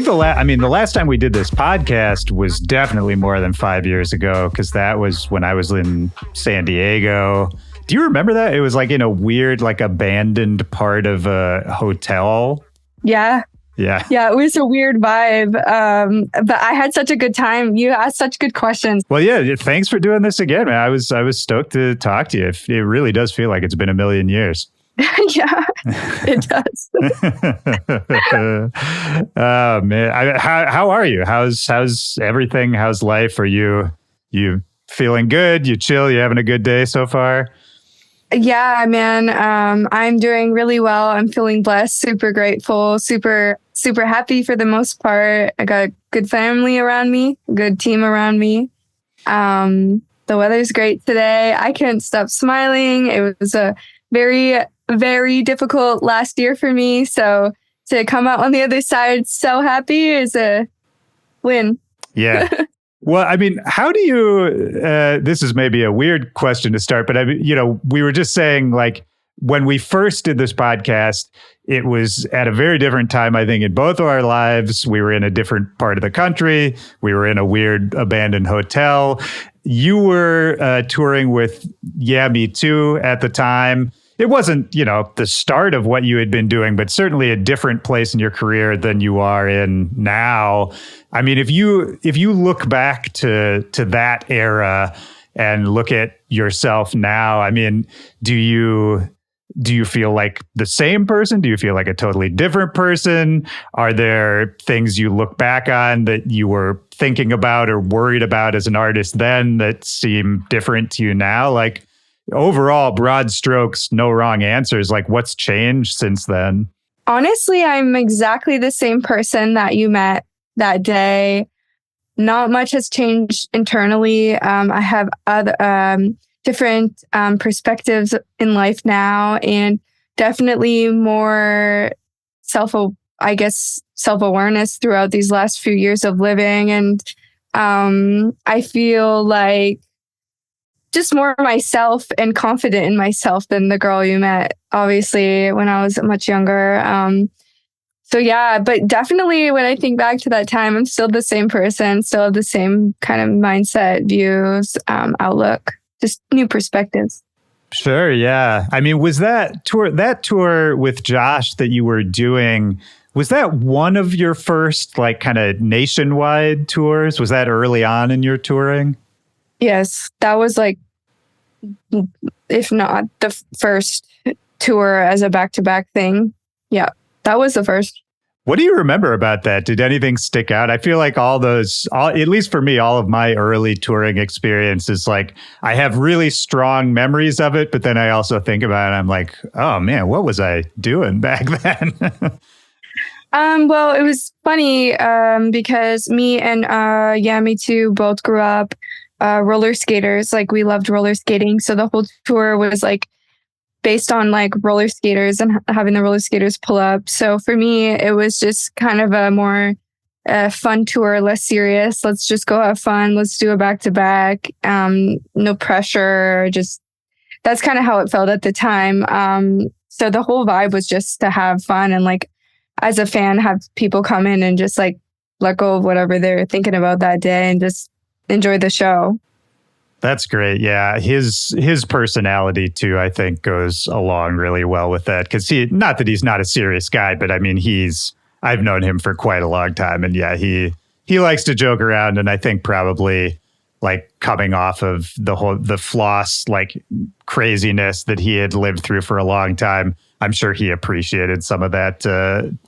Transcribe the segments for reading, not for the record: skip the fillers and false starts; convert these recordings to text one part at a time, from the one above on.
think the last time we did this podcast was definitely more than 5 years ago, because that was when I was in San Diego. Do you remember that? It was like in a weird, like abandoned part of a hotel. Yeah. Yeah. Yeah, it was a weird vibe. But I had such a good time. You asked such good questions. Well, yeah, thanks for doing this again, man. I was stoked to talk to you. It really does feel like it's been a million years. Yeah, it does. Oh man, how are you? How's everything? How's life? Are you feeling good? You chill? You having a good day so far? Yeah, man. I'm doing really well. I'm feeling blessed, super grateful, super happy for the most part. I got a good family around me, a good team around me. The weather's great today. I couldn't stop smiling. It was a very, very difficult last year for me. So to come out on the other side so happy is a win. Yeah. Well, I mean, how do you, this is maybe a weird question to start, but we were just saying, like, when we first did this podcast, it was at a very different time, I think, in both of our lives. We were in a different part of the country. We were in a weird abandoned hotel. You were touring with Yeah, Me Too at the time. It wasn't, the start of what you had been doing, but certainly a different place in your career than you are in now. I mean, if you look back to that era and look at yourself now, I mean, do you feel like the same person? Do you feel like a totally different person? Are there things you look back on that you were thinking about or worried about as an artist then that seem different to you now? Like, overall, broad strokes, no wrong answers. Like, what's changed since then? Honestly, I'm exactly the same person that you met that day. Not much has changed internally. I have other different perspectives in life now, and definitely more self-awareness throughout these last few years of living. And I feel like just more myself and confident in myself than the girl you met, obviously, when I was much younger. So yeah, but definitely when I think back to that time, I'm still the same person, still have the same kind of mindset, views, outlook, just new perspectives. Sure, yeah. I mean, was that tour with Josh that you were doing, was that one of your first, like, kind of nationwide tours? Was that early on in your touring? Yes, that was like, if not the first tour as a back-to-back thing. Yeah, that was the first. What do you remember about that? Did anything stick out? I feel like at least for me, all of my early touring experiences, like, I have really strong memories of it, but then I also think about it, I'm like, oh man, what was I doing back then? Well, it was funny because me and Yeah, Me Too both grew up roller skaters. Like, we loved roller skating. So the whole tour was like based on like roller skaters and having the roller skaters pull up. So for me, it was just kind of a more fun tour, less serious. Let's just go have fun. Let's do a back-to-back. No pressure. Just that's kind of how it felt at the time. So the whole vibe was just to have fun and, like, as a fan, have people come in and just like let go of whatever they're thinking about that day and just enjoy the show. That's great. Yeah. His personality too, I think, goes along really well with that. Cause not that he's not a serious guy, but I mean, I've known him for quite a long time, and yeah, he likes to joke around, and I think probably, like, coming off of the floss, like, craziness that he had lived through for a long time, I'm sure he appreciated some of that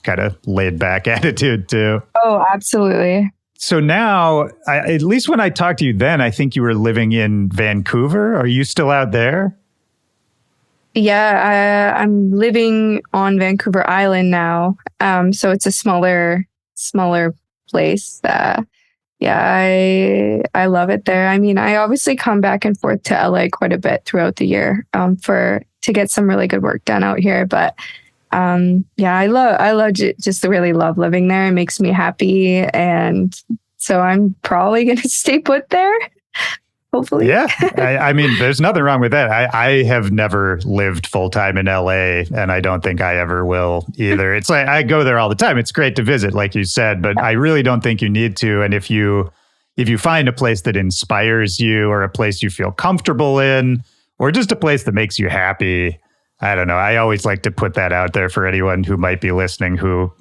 kind of laid back attitude too. Oh, absolutely. So now, at least when I talked to you then, I think you were living in Vancouver. Are you still out there? Yeah, I'm living on Vancouver Island now. So it's a smaller place. Yeah, I love it there. I mean, I obviously come back and forth to LA quite a bit throughout the year to get some really good work done out here. But yeah, I just really love living there. It makes me happy. And so I'm probably going to stay put there. hopefully. Yeah. I mean, there's nothing wrong with that. I have never lived full time in LA, and I don't think I ever will either. It's like I go there all the time. It's great to visit, like you said, but I really don't think you need to. And if you find a place that inspires you, or a place you feel comfortable in, or just a place that makes you happy, I don't know. I always like to put that out there for anyone who might be listening who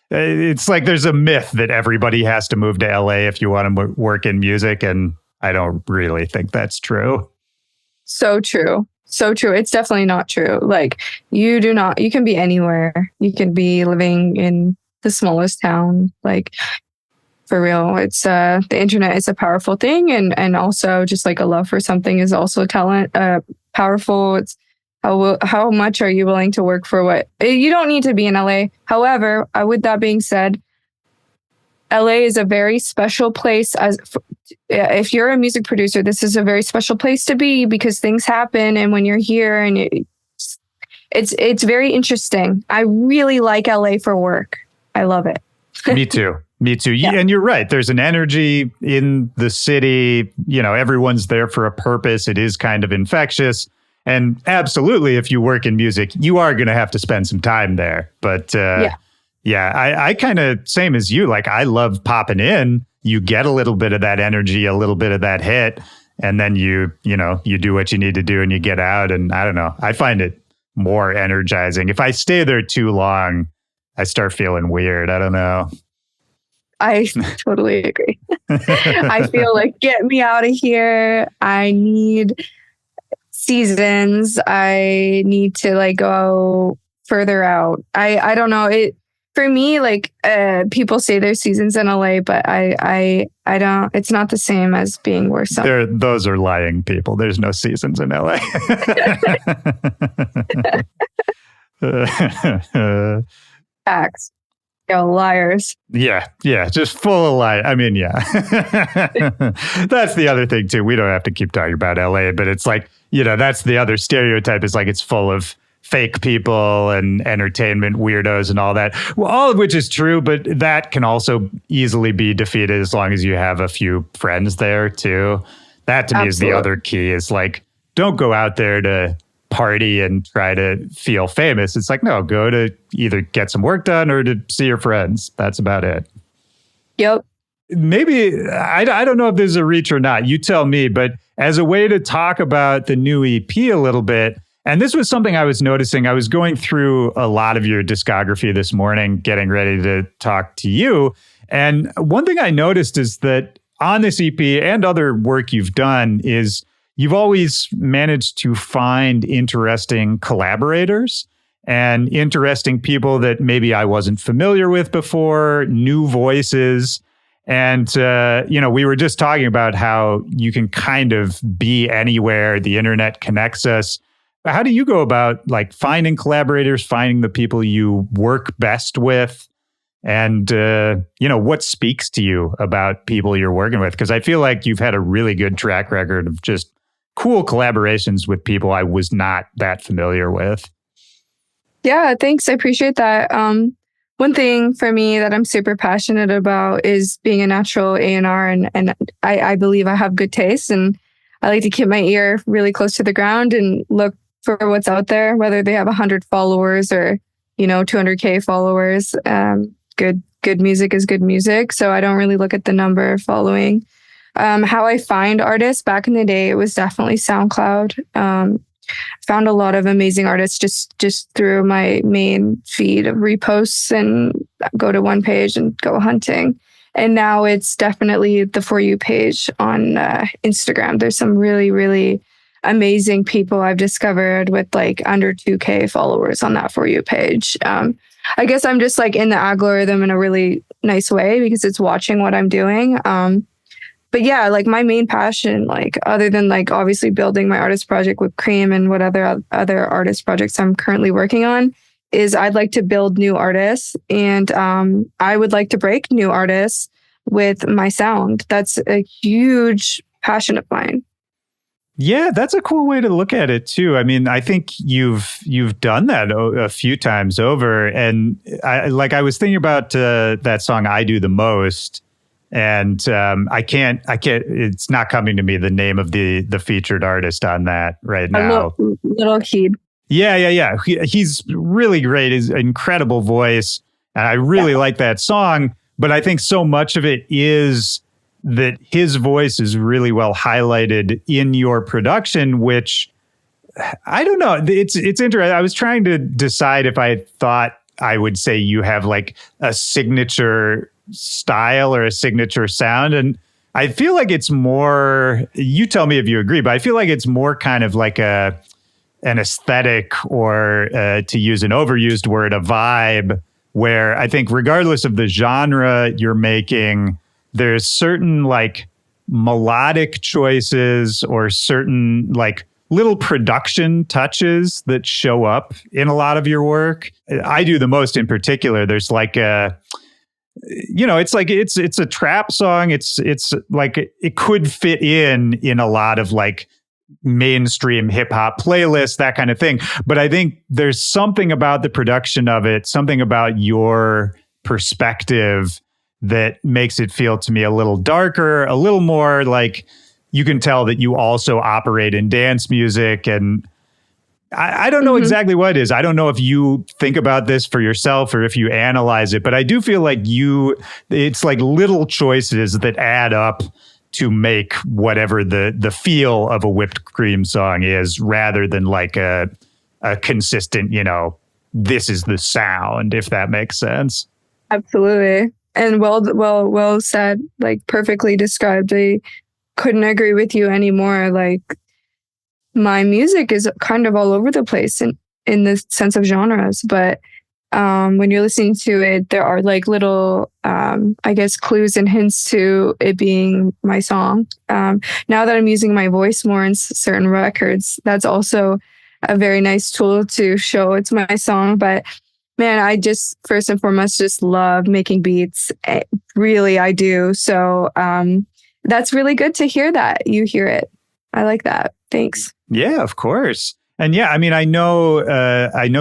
it's like there's a myth that everybody has to move to LA if you want to work in music. And I don't really think that's true. So true. So true. It's definitely not true. Like you can be anywhere. You can be living in the smallest town. Like for real, it's the internet is a powerful thing. And also just like a love for something is also powerful. It's how much are you willing to work for what? You don't need to be in LA. However, with that being said, LA is a very special place. If you're a music producer, this is a very special place to be because things happen. And when you're here, and it's very interesting. I really like LA for work. I love it. Me too. Yeah. And you're right. There's an energy in the city. You know, everyone's there for a purpose. It is kind of infectious. And absolutely, if you work in music, you are going to have to spend some time there. But I kind of same as you. Like, I love popping in. You get a little bit of that energy, a little bit of that hit, and then you do what you need to do and you get out. And I don't know, I find it more energizing. If I stay there too long, I start feeling weird. I don't know. I totally agree. I feel like, get me out of here. I need seasons. I need to like go further out. I don't know. For me, like people say there's seasons in LA, but I don't. It's not the same as being where some. Those are lying people. There's no seasons in LA. Facts. Yo, liars. Yeah, just full of lies. I mean, yeah. That's the other thing too. We don't have to keep talking about LA, but it's like, that's the other stereotype, is like it's full of fake people and entertainment weirdos and all that. Well, all of which is true, but that can also easily be defeated as long as you have a few friends there too. That to me is the other key, is like, don't go out there to party and try to feel famous. It's like, no, go to either get some work done or to see your friends. That's about it. Yep. Maybe, I don't know if this is a reach or not. You tell me, but as a way to talk about the new EP a little bit, and this was something I was noticing. I was going through a lot of your discography this morning, getting ready to talk to you. And one thing I noticed is that on this EP and other work you've done is you've always managed to find interesting collaborators and interesting people that maybe I wasn't familiar with before, new voices. And, we were just talking about how you can kind of be anywhere. The internet connects us. How do you go about like finding collaborators, finding the people you work best with? And, what speaks to you about people you're working with? Because I feel like you've had a really good track record of just cool collaborations with people I was not that familiar with. Yeah, thanks. I appreciate that. One thing for me that I'm super passionate about is being a natural A&R, and I believe I have good taste, and I like to keep my ear really close to the ground and look for what's out there, whether they have 100 followers or 200K followers. Good music is good music, so I don't really look at the number of following. How I find artists back in the day, it was definitely SoundCloud. Found a lot of amazing artists just through my main feed of reposts, and go to one page and go hunting. And now it's definitely the For You page on Instagram. There's some really, really amazing people I've discovered with like under 2K followers on that For You page. I guess I'm just like in the algorithm in a really nice way because it's watching what I'm doing. But yeah, like my main passion, like other than like obviously building my artist project with Cream and what other artist projects I'm currently working on, is I'd like to build new artists, and I would like to break new artists with my sound. That's a huge passion of mine. Yeah, that's a cool way to look at it too. I mean, I think you've done that a few times over, and I was thinking about that song "I Do the Most." And it's not coming to me the name of the featured artist on that right now. Little kid. Yeah. He's really great. His incredible voice. And I really like that song. But I think so much of it is that his voice is really well highlighted in your production, which I don't know. It's interesting. I was trying to decide if I thought I would say you have like a signature style or a signature sound. And I feel like it's more, you tell me if you agree, but I feel like it's more kind of like an aesthetic, or to use an overused word, a vibe, where I think regardless of the genre you're making, there's certain like melodic choices or certain like little production touches that show up in a lot of your work. I do the most in particular. There's like it's like it's a trap song. It's like it could fit in a lot of like mainstream hip hop playlists, that kind of thing. But I think there's something about the production of it, something about your perspective that makes it feel to me a little darker, a little more like you can tell that you also operate in dance music. And I don't know exactly what it is. I don't know if you think about this for yourself or if you analyze it, but I do feel like it's like little choices that add up to make whatever the feel of a Whipped Cream song is, rather than like a consistent, this is the sound, if that makes sense. Absolutely. And well said, like perfectly described. I couldn't agree with you anymore. Like my music is kind of all over the place in the sense of genres, but when you're listening to it, there are like little, I guess, clues and hints to it being my song. Now that I'm using my voice more in certain records, that's also a very nice tool to show it's my song. But man, I just first and foremost just love making beats. Really, I do. So that's really good to hear that you hear it. I like that. Thanks. Yeah, of course. And yeah, I mean, I know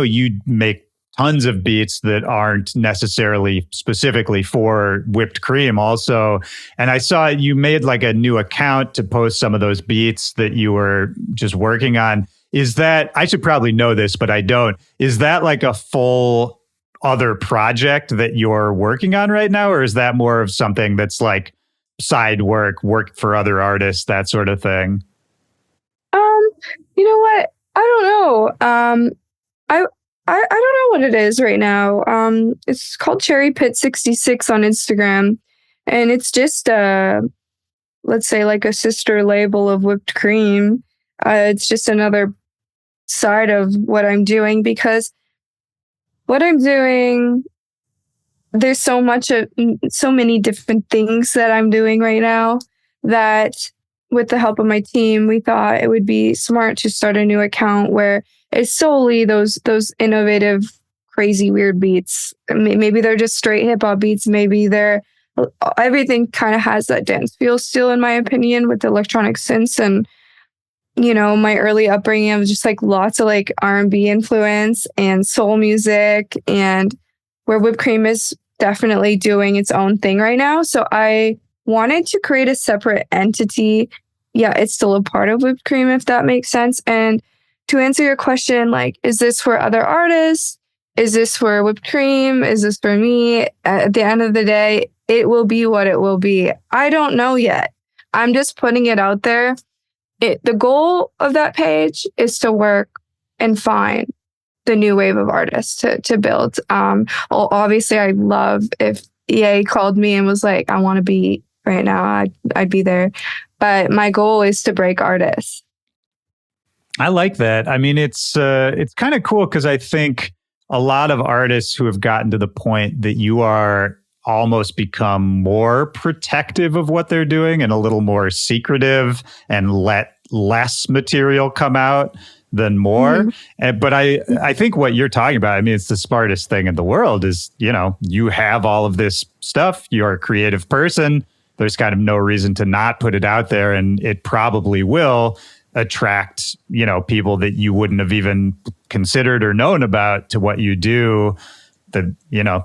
you make tons of beats that aren't necessarily specifically for Whipped Cream also. And I saw you made like a new account to post some of those beats that you were just working on. Is that, I should probably know this, but I don't. Is that like a full other project that you're working on right now? Or is that more of something that's like side work for other artists, that sort of thing? You know what? I don't know. I don't know what it is right now. It's called Cherry Pit 66 on Instagram. And it's just, let's say like a sister label of Whipped Cream. It's just another side of what I'm doing, because what I'm doing, there's so many different things that I'm doing right now that with the help of my team, we thought it would be smart to start a new account where it's solely those innovative, crazy, weird beats. Maybe they're just straight hip hop beats. Maybe everything kind of has that dance feel still, in my opinion, with the electronic synths. And, my early upbringing, I was just like lots of like R&B influence and soul music, and where Whipped Cream is definitely doing its own thing right now. So I wanted to create a separate entity. Yeah, it's still a part of Whipped Cream, if that makes sense. And to answer your question, like, is this for other artists? Is this for Whipped Cream? Is this for me? At the end of the day, it will be what it will be. I don't know yet. I'm just putting it out there. The goal of that page is to work and find the new wave of artists to build. Obviously, I love if EA called me and was like, I want to be right now, I'd be there. But my goal is to break artists. I like that. I mean, it's kind of cool because I think a lot of artists who have gotten to the point that you are almost become more protective of what they're doing and a little more secretive and let less material come out than more. Mm-hmm. But I think what you're talking about, I mean, it's the smartest thing in the world is, you have all of this stuff. You're a creative person. There's kind of no reason to not put it out there, and it probably will attract, people that you wouldn't have even considered or known about to what you do, that,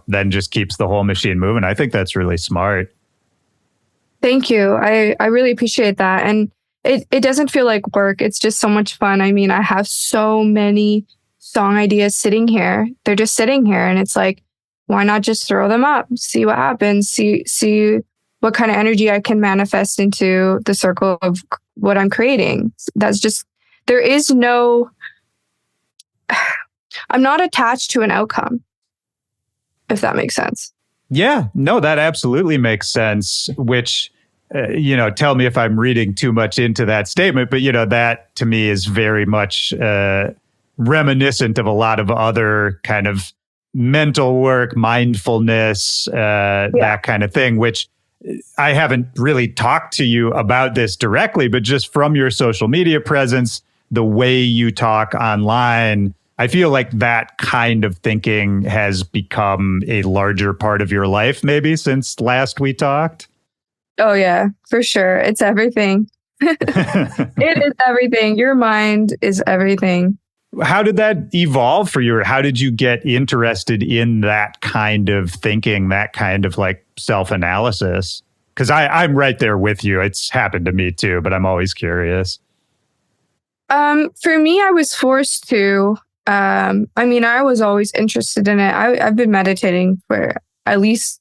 then just keeps the whole machine moving. I think that's really smart. Thank you. I really appreciate that. And it doesn't feel like work. It's just so much fun. I mean, I have so many song ideas sitting here. They're just sitting here. And it's like, why not just throw them up, see what happens, see what kind of energy I can manifest into the circle of what I'm creating. That's just, there is no, I'm not attached to an outcome, if that makes sense. Yeah, no, that absolutely makes sense, which, tell me if I'm reading too much into that statement, but, that to me is very much reminiscent of a lot of other kind of mental work, mindfulness, that kind of thing, which I haven't really talked to you about this directly, but just from your social media presence, the way you talk online, I feel like that kind of thinking has become a larger part of your life, maybe since last we talked. Oh, yeah, for sure. It's everything. It is everything. Your mind is everything. How did that evolve for you? How did you get interested in that kind of thinking, that kind of like self-analysis? Because I'm right there with you. It's happened to me too, but I'm always curious. For me, I was forced to. I was always interested in it. I've been meditating for at least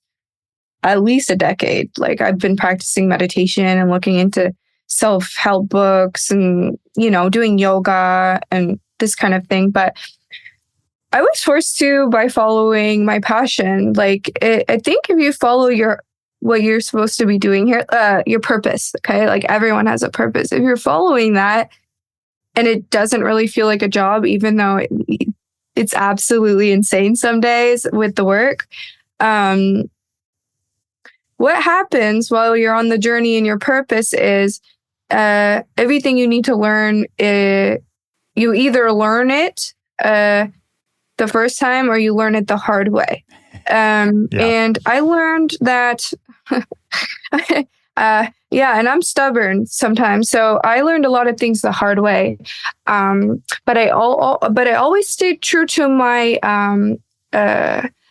a decade. Like I've been practicing meditation and looking into self-help books and, doing yoga and this kind of thing. But I was forced to by following my passion. Like I think if you follow what you're supposed to be doing here, your purpose, okay? Like everyone has a purpose. If you're following that, and it doesn't really feel like a job, even though it's absolutely insane some days with the work. What happens while you're on the journey and your purpose is everything you need to learn, you either learn it the first time or you learn it the hard way. And I learned that... and I'm stubborn sometimes. So I learned a lot of things the hard way. But I always stayed true to my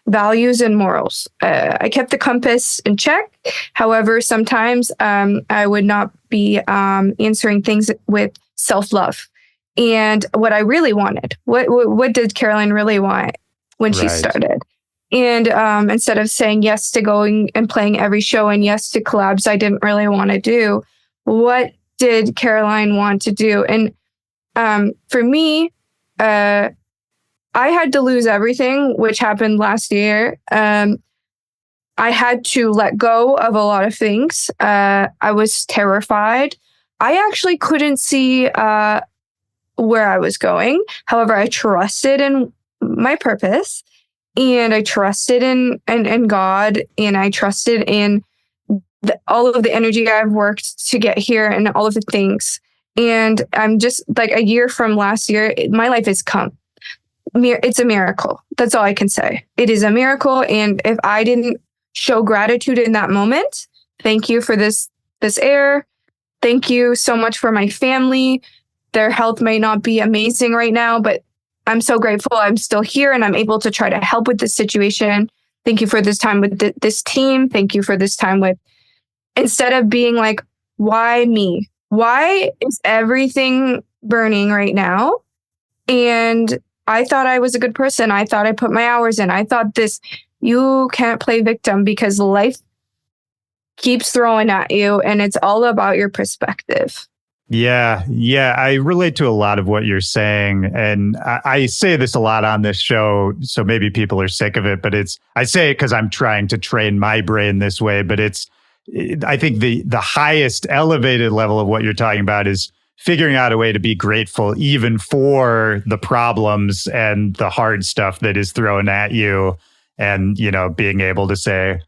values and morals. I kept the compass in check. However, sometimes I would not be answering things with self-love. And what I really wanted, what did Caroline really want when she started? And instead of saying yes to going and playing every show and yes to collabs I didn't really want to do, what did Caroline want to do? And for me, I had to lose everything, which happened last year. I had to let go of a lot of things. I was terrified. I actually couldn't see where I was going. However, I trusted in my purpose. And I trusted in God, and I trusted in all of the energy I've worked to get here and all of the things. And I'm just like a year from last year, my life has come. It's a miracle. That's all I can say. It is a miracle. And if I didn't show gratitude in that moment, thank you for this air. Thank you so much for my family. Their health may not be amazing right now, but I'm so grateful I'm still here and I'm able to try to help with this situation. Thank you for this time with this team. Thank you for this time with, instead of being like, why me? Why is everything burning right now? And I thought I was a good person. I thought I put my hours in. I thought you can't play victim because life keeps throwing at you and it's all about your perspective. Yeah. I relate to a lot of what you're saying. And I say this a lot on this show, so maybe people are sick of it, but I say it because I'm trying to train my brain this way. But I think the highest elevated level of what you're talking about is figuring out a way to be grateful even for the problems and the hard stuff that is thrown at you. And, being able to say,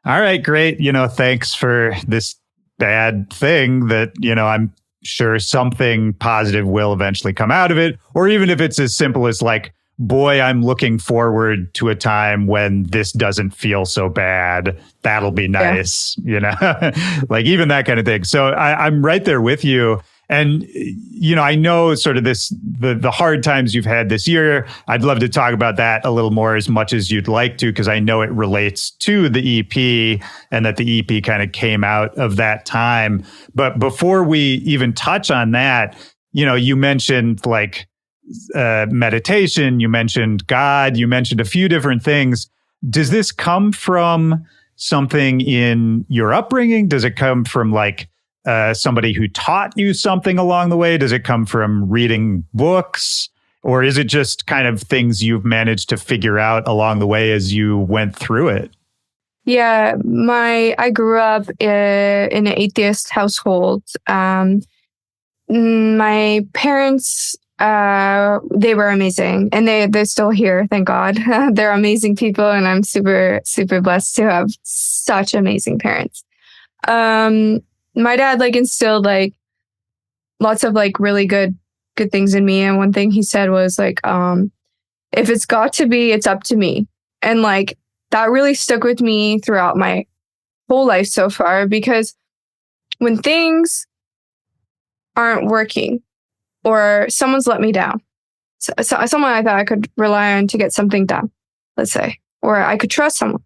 all right, great. Thanks for this bad thing that, I'm sure something positive will eventually come out of it. Or even if it's as simple as like, boy, I'm looking forward to a time when this doesn't feel so bad. That'll be nice, like even that kind of thing. So I'm right there with you. And, I know sort of the hard times you've had this year. I'd love to talk about that a little more, as much as you'd like to, because I know it relates to the EP and that the EP kind of came out of that time. But before we even touch on that, you mentioned like meditation, you mentioned God, you mentioned a few different things. Does this come from something in your upbringing? Does it come from like somebody who taught you something along the way? Does it come from reading books? Or is it just kind of things you've managed to figure out along the way as you went through it? Yeah, I grew up in an atheist household. My parents, they were amazing, and they're still here, thank God. They're amazing people, and I'm super, super blessed to have such amazing parents. My dad like instilled like lots of like really good things in me, and one thing he said was like, if it's got to be, it's up to me. And like that really stuck with me throughout my whole life so far, because when things aren't working or someone's let me down, so someone I thought I could rely on to get something done, let's say, or I could trust someone,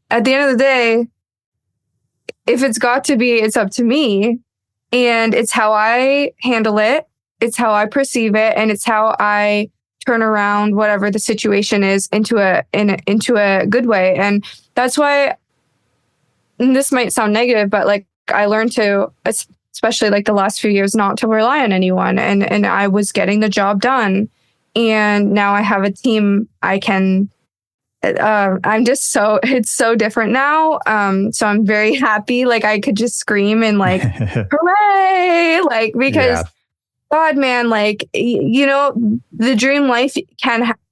at the end of the day, if it's got to be, it's up to me. And it's how I handle it. It's how I perceive it. And it's how I turn around whatever the situation is into a good way. And that's why, and this might sound negative, but like I learned to, especially like the last few years, not to rely on anyone. And I was getting the job done. And now I have a team I can, it's so different now. So I'm very happy. Like I could just scream and like, hooray! Like, because God, man, like, the dream life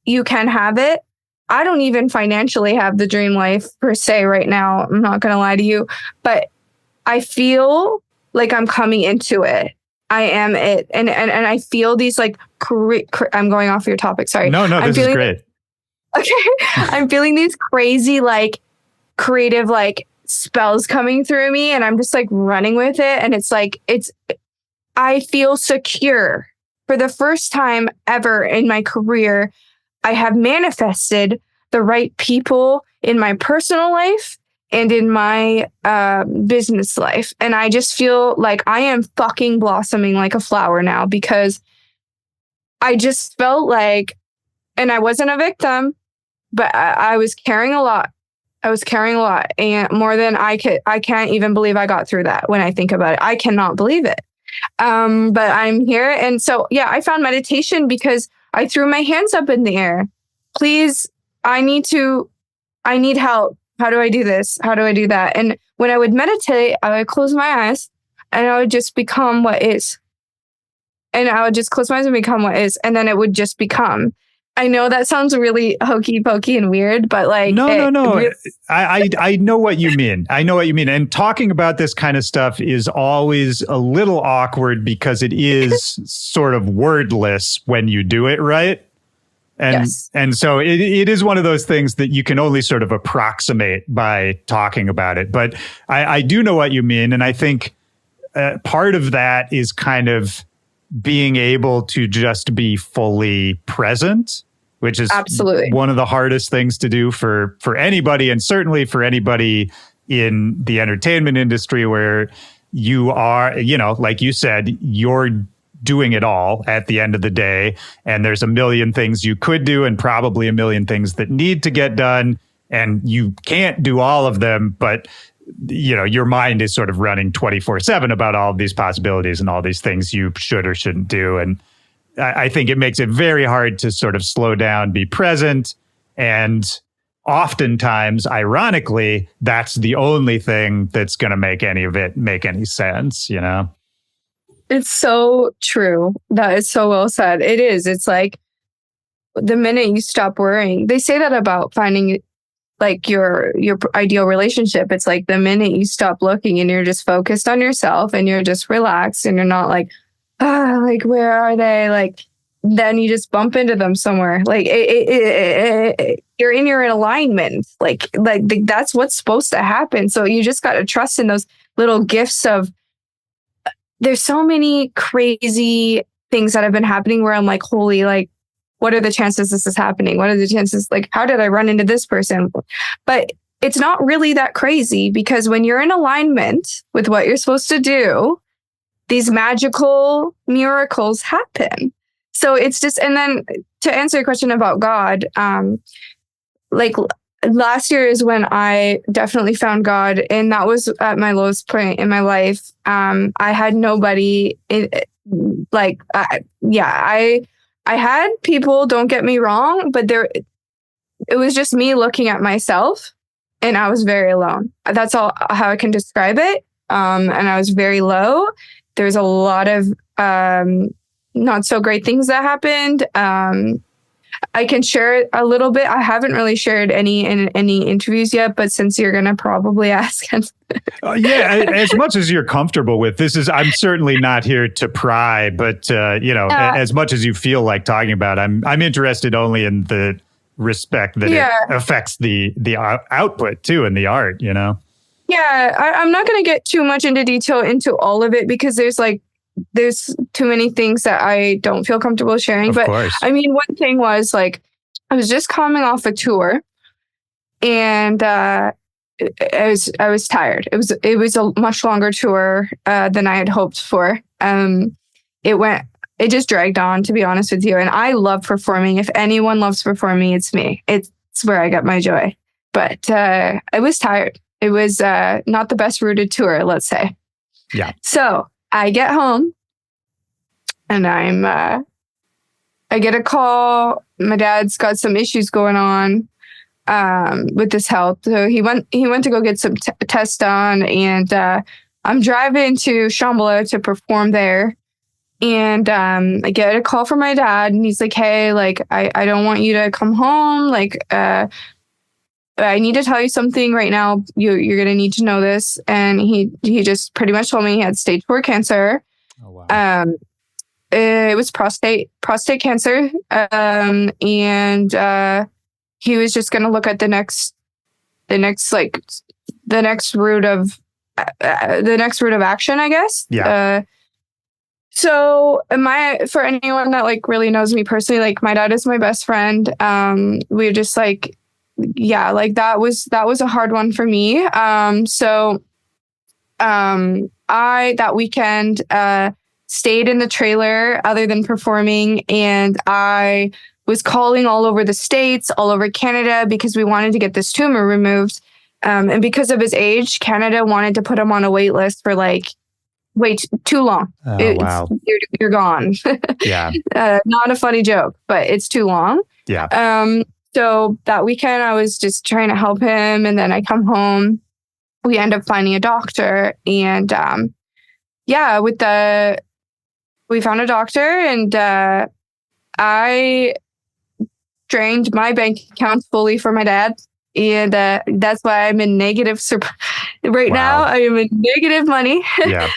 you can have it. I don't even financially have the dream life per se right now. I'm not going to lie to you, but I feel like I'm coming into it. I am it. And I feel these like, I'm going off your topic. Sorry. No, this is great. Okay. I'm feeling these crazy, like creative, like spells coming through me, and I'm just like running with it. And it's like, I feel secure for the first time ever in my career. I have manifested the right people in my personal life and in my business life. And I just feel like I am fucking blossoming like a flower now, because I just felt like, and I wasn't a victim, but I was carrying a lot. And more than I can't even believe I got through that. When I think about it, I cannot believe it. But I'm here. And so, yeah, I found meditation because I threw my hands up in the air. Please, I need help. How do I do this? How do I do that? And when I would meditate, I would close my eyes and I would just become what is. And I would just close my eyes and become what is. And then it would just become. I know that sounds really hokey pokey and weird, but like, no. I know what you mean. And talking about this kind of stuff is always a little awkward because it is sort of wordless when you do it right. And so it is one of those things that you can only sort of approximate by talking about it. But I do know what you mean. And I think part of that is kind of being able to just be fully present, which is absolutely one of the hardest things to do for anybody, and certainly for anybody in the entertainment industry where you are, like you said, you're doing it all at the end of the day. And there's a million things you could do and probably a million things that need to get done. And you can't do all of them, but your mind is sort of running 24/7 about all of these possibilities and all these things you should or shouldn't do. And I think it makes it very hard to sort of slow down, be present. And oftentimes, ironically, that's the only thing that's going to make any of it make any sense, It's so true. That is so well said. It is. It's like the minute you stop worrying, they say that about finding like your ideal relationship. It's like the minute you stop looking and you're just focused on yourself and you're just relaxed and you're not like, like, where are they? Like, then you just bump into them somewhere. Like you're in your alignment. Like that's what's supposed to happen. So you just got to trust in those little gifts of there's so many crazy things that have been happening where I'm like, holy, like, what are the chances this is happening? What are the chances? Like, how did I run into this person? But it's not really that crazy, because when you're in alignment with what you're supposed to do, these magical miracles happen. So it's just, and then to answer your question about God, like last year is when I definitely found God, and that was at my lowest point in my life. I had nobody I had people, don't get me wrong, but it was just me looking at myself, and I was very alone. That's all how I can describe it. And I was very low. There's a lot of not so great things that happened. I can share it a little bit. I haven't really shared any in any interviews yet, but since you're going to probably ask. As much as you're comfortable with this I'm certainly not here to pry, but as much as you feel like talking about, I'm interested only in the respect that it affects the output too, and the art, Yeah, I'm not going to get too much into detail into all of it, because there's too many things that I don't feel comfortable sharing. Of course. I mean, one thing was like, I was just coming off a tour, and I was tired. It was a much longer tour than I had hoped for. It just dragged on, to be honest with you. And I love performing. If anyone loves performing, it's me. It's where I get my joy. But I was tired. It was not the best routed tour, let's say. Yeah. So I get home, and I get a call. My dad's got some issues going on with his health. So he went to go get some tests done, and I'm driving to Shambhala to perform there. And I get a call from my dad, and he's like, hey, like, I don't want you to come home. Like, I need to tell you something right now. You're going to need to know this. And he just pretty much told me he had stage 4 cancer. Oh, wow. It was prostate cancer. And he was just going to look at the next route of action, I guess. Yeah. So for anyone that like really knows me personally, like my dad is my best friend. We're just like, yeah, like that was a hard one for me. I that weekend stayed in the trailer other than performing, and I was calling all over the States, all over Canada, because we wanted to get this tumor removed. And because of his age, Canada wanted to put him on a wait list for like too long. Oh, wow. You're gone. Yeah. Not a funny joke, but it's too long. Yeah. So that weekend I was just trying to help him, and then I come home. We end up finding a doctor, and we found a doctor, and I drained my bank account fully for my dad. And that's why I'm in negative right now. I am in negative money. Yeah.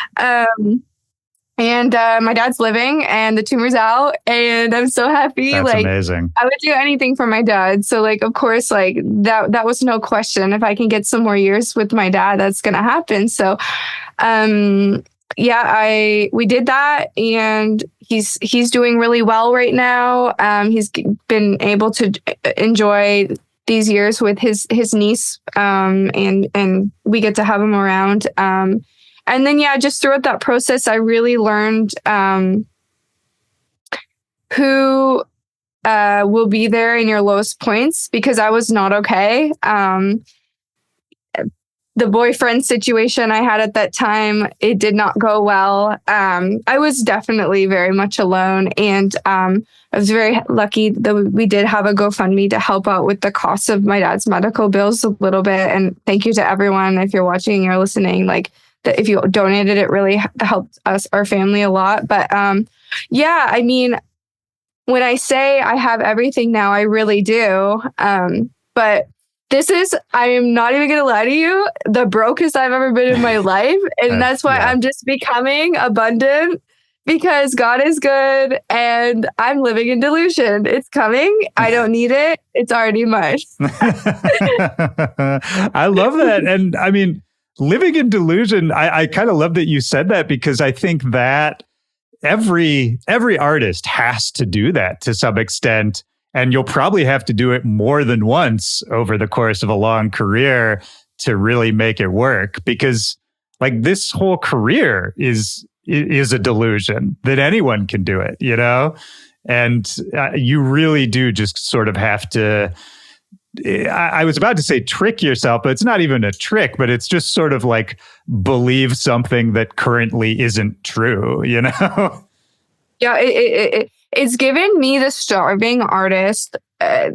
And my dad's living, and the tumor's out, and I'm so happy. That's like amazing. I would do anything for my dad. So like, of course, like that was no question. If I can get some more years with my dad, that's gonna happen. So we did that, and he's doing really well right now. He's been able to enjoy these years with his niece, and we get to have him around. And then, just throughout that process, I really learned who will be there in your lowest points, because I was not okay. The boyfriend situation I had at that time, it did not go well. I was definitely very much alone, and I was very lucky that we did have a GoFundMe to help out with the cost of my dad's medical bills a little bit. And thank you to everyone, if you're watching or listening, like, that if you donated, it really helped our family a lot. But I mean, when I say I have everything now, I really do. But I am not even going to lie to you, the brokest I've ever been in my life. And that's why I'm just becoming abundant, because God is good and I'm living in delusion. It's coming. I don't need it. It's already mine. I love that. And I mean, living in delusion, I kind of love that you said that, because I think that every artist has to do that to some extent. And you'll probably have to do it more than once over the course of a long career to really make it work, because like this whole career is a delusion that anyone can do it, you know? And you really do just sort of have to, I was about to say trick yourself, but it's not even a trick, but it's just sort of like believe something that currently isn't true, you know? Yeah, it's given me the starving artist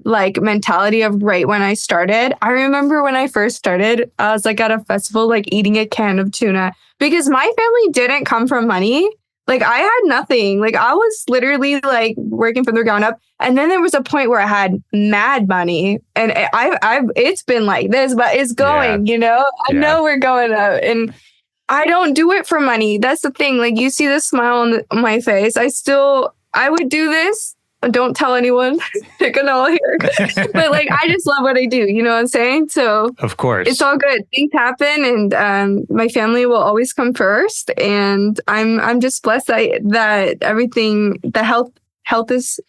like mentality of right when I started. I remember when I first started, I was like at a festival, like eating a can of tuna, because my family didn't come from money. Like I had nothing. Like I was literally like working from the ground up. And then there was a point where I had mad money, and I've it's been like this, but it's going, you know, I know we're going up, and I don't do it for money. That's the thing. Like you see the smile on my face. I would do this. Don't tell anyone. They're gonna all hear. But like, I just love what I do. You know what I'm saying? So of course, it's all good. Things happen, and my family will always come first. And I'm just blessed that everything, the health is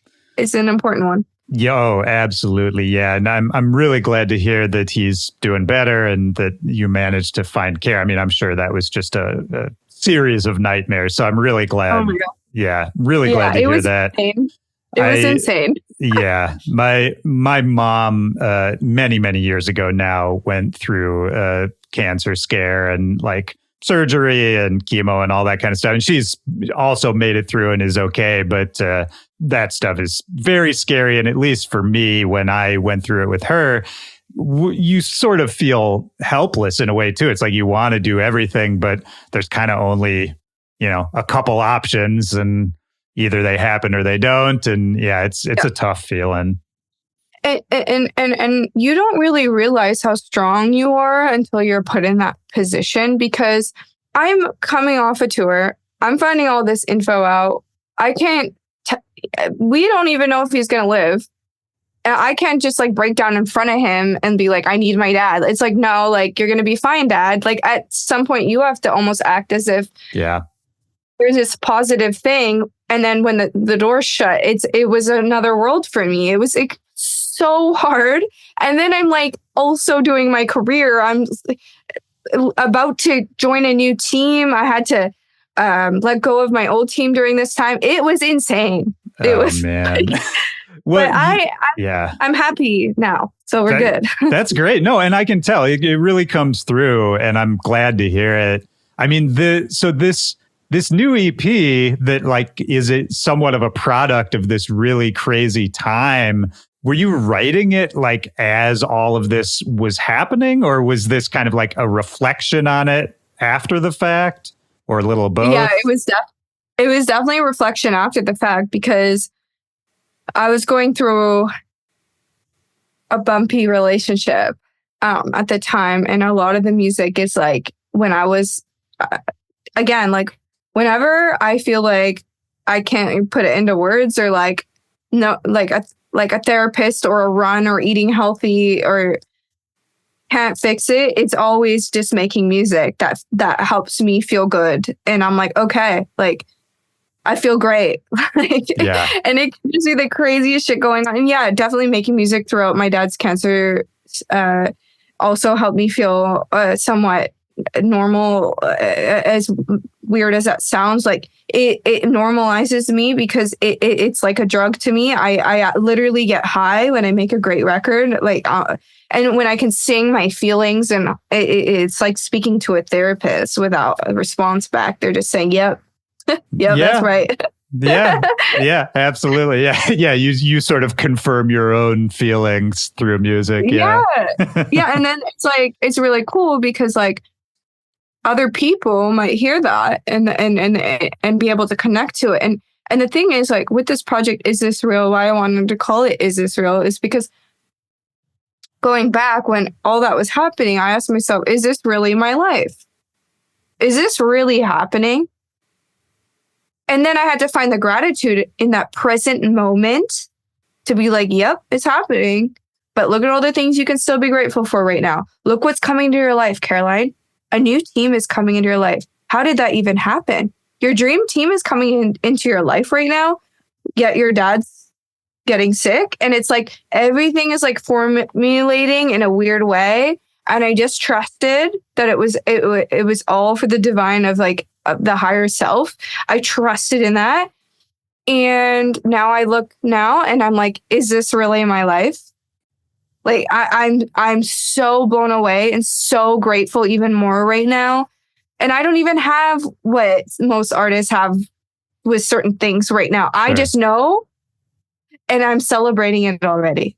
an important one. Yo, absolutely. Yeah. And I'm really glad to hear that he's doing better and that you managed to find care. I mean, I'm sure that was just a series of nightmares. So I'm really glad. Oh my God. Yeah. Really glad to hear that. Insane. It was insane. Yeah. My mom, many, many years ago now, went through a cancer scare and like surgery and chemo and all that kind of stuff. And she's also made it through and is okay. But that stuff is very scary. And at least for me, when I went through it with her, you sort of feel helpless in a way too. It's like you want to do everything, but there's kind of only, you know, a couple options, and either they happen or they don't. And yeah, it's a tough feeling. And you don't really realize how strong you are until you're put in that position, because I'm coming off a tour. I'm finding all this info out. We don't even know if he's going to live. I can't just like break down in front of him and be like, I need my dad. It's like, no, like you're going to be fine, dad. Like at some point you have to almost act as if there's this positive thing. And then when the door's shut, it was another world for me. It was like so hard. And then I'm like also doing my career. I'm about to join a new team. I had to let go of my old team during this time. It was insane. It was, man. Well, but I'm happy now. So we're good. That's great. No, and I can tell it really comes through, and I'm glad to hear it. I mean, this new EP that like is it somewhat of a product of this really crazy time. Were you writing it like as all of this was happening, or was this kind of like a reflection on it after the fact, or a little of both? Yeah, it was definitely a reflection after the fact, because I was going through a bumpy relationship at the time, and a lot of the music is like when I was again, like whenever I feel like I can't put it into words, or like no, like a therapist or a run or eating healthy or can't fix it, it's always just making music that helps me feel good. And I'm like, okay, like I feel great. And it gives me the craziest shit going on. And yeah, definitely making music throughout my dad's cancer also helped me feel somewhat normal, as weird as that sounds. Like it normalizes me, because it's like a drug to me. I literally get high when I make a great record, like and when I can sing my feelings, and it's like speaking to a therapist without a response back. They're just saying, yep, that's right. Yeah, absolutely. Yeah. You sort of confirm your own feelings through music. Yeah. And then it's like, it's really cool because like other people might hear that and be able to connect to it. And the thing is, like, with this project, Is This Real? Why I wanted to call it Is This Real is because going back when all that was happening, I asked myself, is this really my life? Is this really happening? And then I had to find the gratitude in that present moment to be like, yep, it's happening. But look at all the things you can still be grateful for right now. Look what's coming to your life, Caroline. a new team is coming into your life. How did that even happen? Your dream team is coming into your life right now, yet your dad's getting sick. And it's like everything is like formulating in a weird way. And I just trusted that it was all for the divine of like the higher self. I trusted in that. And now I look now and I'm like, is this really my life? Like I'm so blown away and so grateful even more right now. And I don't even have what most artists have with certain things right now. Sure. I just know, and I'm celebrating it already.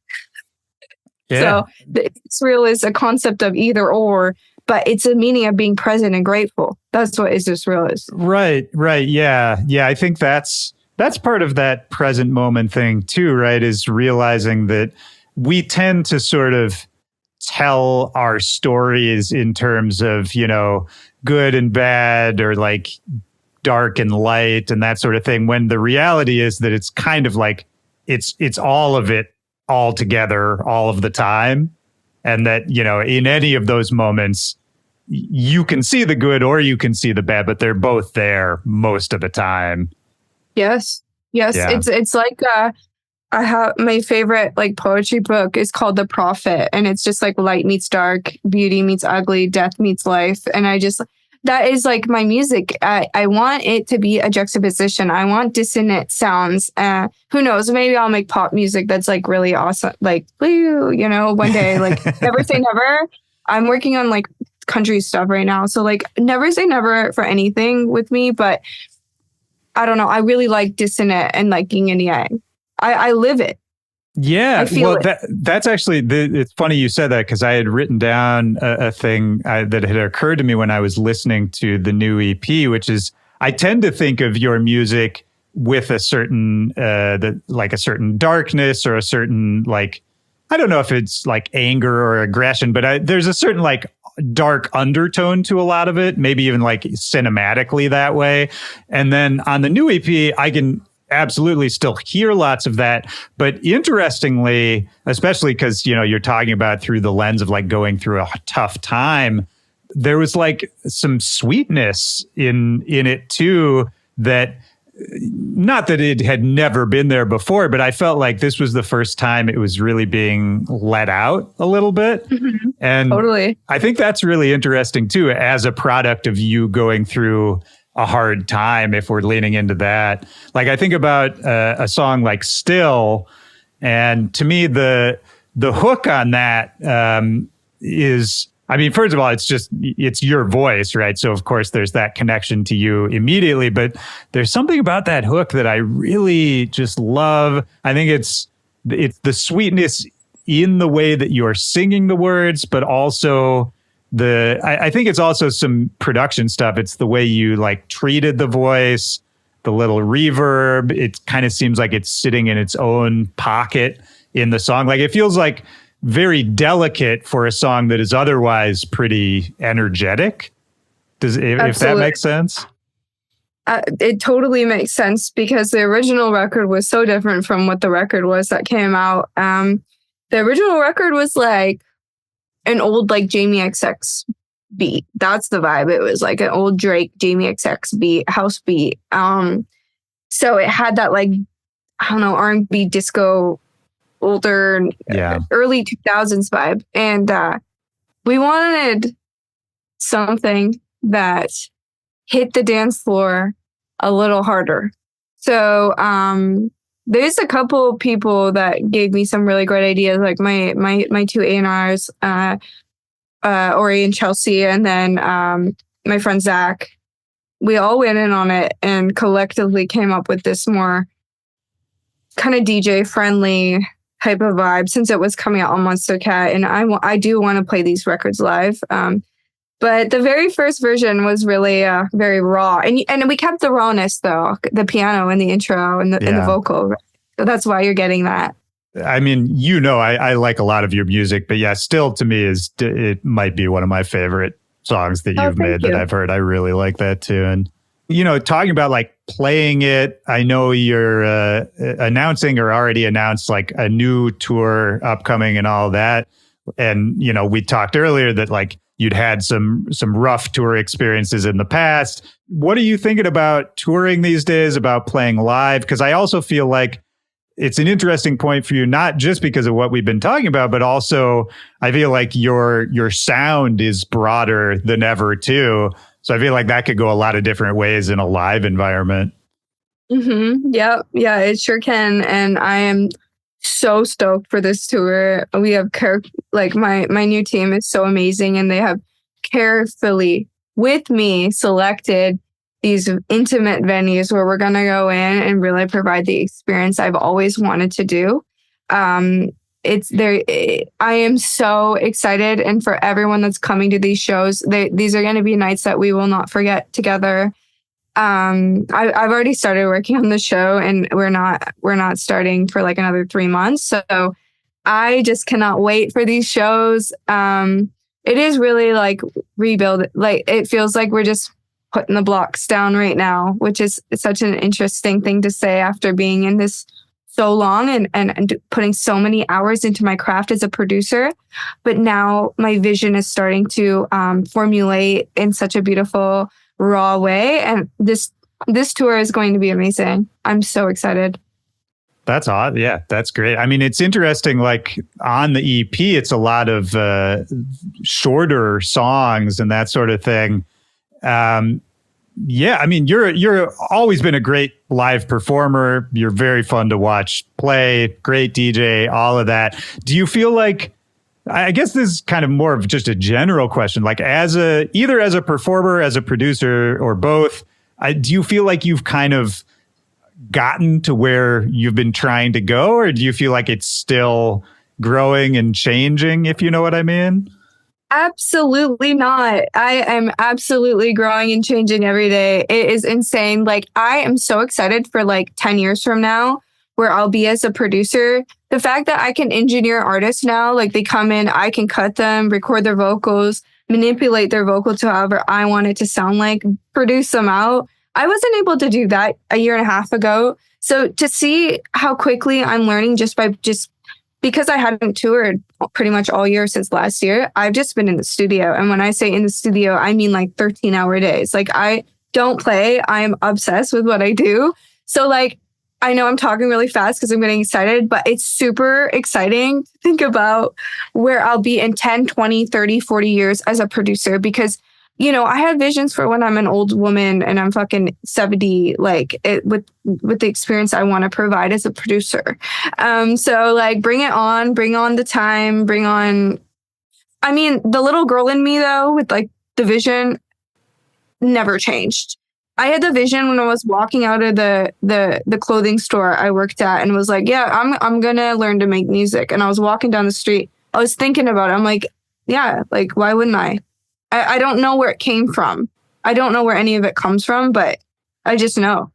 Yeah. So it's real is a concept of either or, but it's a meaning of being present and grateful. That's what is this real is. Right. Yeah. I think that's part of that present moment thing too, right? Is realizing that we tend to sort of tell our stories in terms of, good and bad, or like dark and light and that sort of thing, when the reality is that it's kind of like it's all of it all together all of the time. And that, in any of those moments, you can see the good or you can see the bad, but they're both there most of the time. Yes. Yeah. It's like I have my favorite like poetry book is called The Prophet, and it's just like light meets dark, beauty meets ugly, death meets life. And that is like my music. I want it to be a juxtaposition. I want dissonant sounds. Who knows? Maybe I'll make pop music that's like really awesome. Like, one day, like never say never. I'm working on like country stuff right now. So like never say never for anything with me. But I don't know. I really like dissonant and like yin and yang. I live it. Yeah, well, that's actually, it's funny you said that, because I had written down a thing that had occurred to me when I was listening to the new EP, which is I tend to think of your music with a certain, a certain darkness or a certain, like, I don't know if it's like anger or aggression, but there's a certain like dark undertone to a lot of it, maybe even like cinematically that way. And then on the new EP, I can absolutely still hear lots of that. But interestingly, especially because, you're talking about through the lens of like going through a tough time, there was like some sweetness in it too, that not that it had never been there before, but I felt like this was the first time it was really being let out a little bit. Mm-hmm. And totally, I think that's really interesting too, as a product of you going through a hard time, if we're leaning into that. Like I think about a song like Still, and to me, the hook on that is, I mean, first of all, it's your voice, right? So of course there's that connection to you immediately, but there's something about that hook that I really just love. I think it's the sweetness in the way that you're singing the words, but also I think it's also some production stuff. It's the way you like treated the voice, the little reverb. It kind of seems like it's sitting in its own pocket in the song. Like it feels like very delicate for a song that is otherwise pretty energetic. If that makes sense? It totally makes sense, because the original record was so different from what the record was that came out. The original record was like an old like Jamie XX beat. That's the vibe. It was like an old Drake Jamie XX beat, house beat. So it had that like, I don't know, R&B disco, older, early 2000s vibe. And we wanted something that hit the dance floor a little harder. So there's a couple people that gave me some really great ideas, like my two A&Rs, Ori and Chelsea, and then my friend Zach. We all went in on it and collectively came up with this more kind of DJ friendly type of vibe, since it was coming out on Monster Cat, and I do want to play these records live. But the very first version was really very raw, and we kept the rawness though, the piano and the intro and the vocal. So that's why you're getting that. I mean, I like a lot of your music, but yeah, Still to me it might be one of my favorite songs that you've made that I've heard. I really like that too. And talking about like playing it, I know you're announcing or already announced like a new tour upcoming and all that. And we talked earlier that like you'd had some rough tour experiences in the past. What are you thinking about touring these days, about playing live? Because I also feel like it's an interesting point for you, not just because of what we've been talking about, but also I feel like your sound is broader than ever too. So I feel like that could go a lot of different ways in a live environment. Mm-hmm. Yep. Yeah, it sure can. And I am so stoked for this tour. We have my new team is so amazing, and they have carefully with me selected these intimate venues where we're going to go in and really provide the experience I've always wanted to do. It's there. I am so excited. And for everyone that's coming to these shows, these are going to be nights that we will not forget together. I've already started working on the show, and we're not starting for like another 3 months. So I just cannot wait for these shows. It is really like rebuild. Like it feels like we're just putting the blocks down right now, which is such an interesting thing to say after being in this so long and putting so many hours into my craft as a producer. But now my vision is starting to formulate in such a beautiful, raw way. And this tour is going to be amazing. I'm so excited. That's odd. Yeah, that's great. I mean, it's interesting, like on the EP, it's a lot of shorter songs and that sort of thing. Yeah, I mean, you're always been a great live performer. You're very fun to watch play, great DJ, all of that. Do you feel like, I guess this is kind of more of just a general question, like either as a performer, as a producer, or both, do you feel like you've kind of gotten to where you've been trying to go, or do you feel like it's still growing and changing, if you know what I mean? Absolutely not. I am absolutely growing and changing every day. It is insane. Like I am so excited for like 10 years from now where I'll be as a producer. The fact that I can engineer artists now, like they come in, I can cut them, record their vocals, manipulate their vocal to however I want it to sound like, produce them out. I wasn't able to do that a year and a half ago. So to see how quickly I'm learning just because I hadn't toured pretty much all year since last year, I've just been in the studio. And when I say in the studio, I mean like 13-hour days. Like I don't play. I'm obsessed with what I do. So like, I know I'm talking really fast because I'm getting excited, but it's super exciting to think about where I'll be in 10, 20, 30, 40 years as a producer. Because, you know, I have visions for when I'm an old woman and I'm fucking 70, like with the experience I want to provide as a producer. So like bring on the time, I mean, the little girl in me though, with like the vision never changed. I had the vision when I was walking out of the clothing store I worked at and was like, yeah, I'm going to learn to make music. And I was walking down the street. I was thinking about it. I'm like, yeah, like, why wouldn't I? I don't know where it came from. I don't know where any of it comes from, but I just know.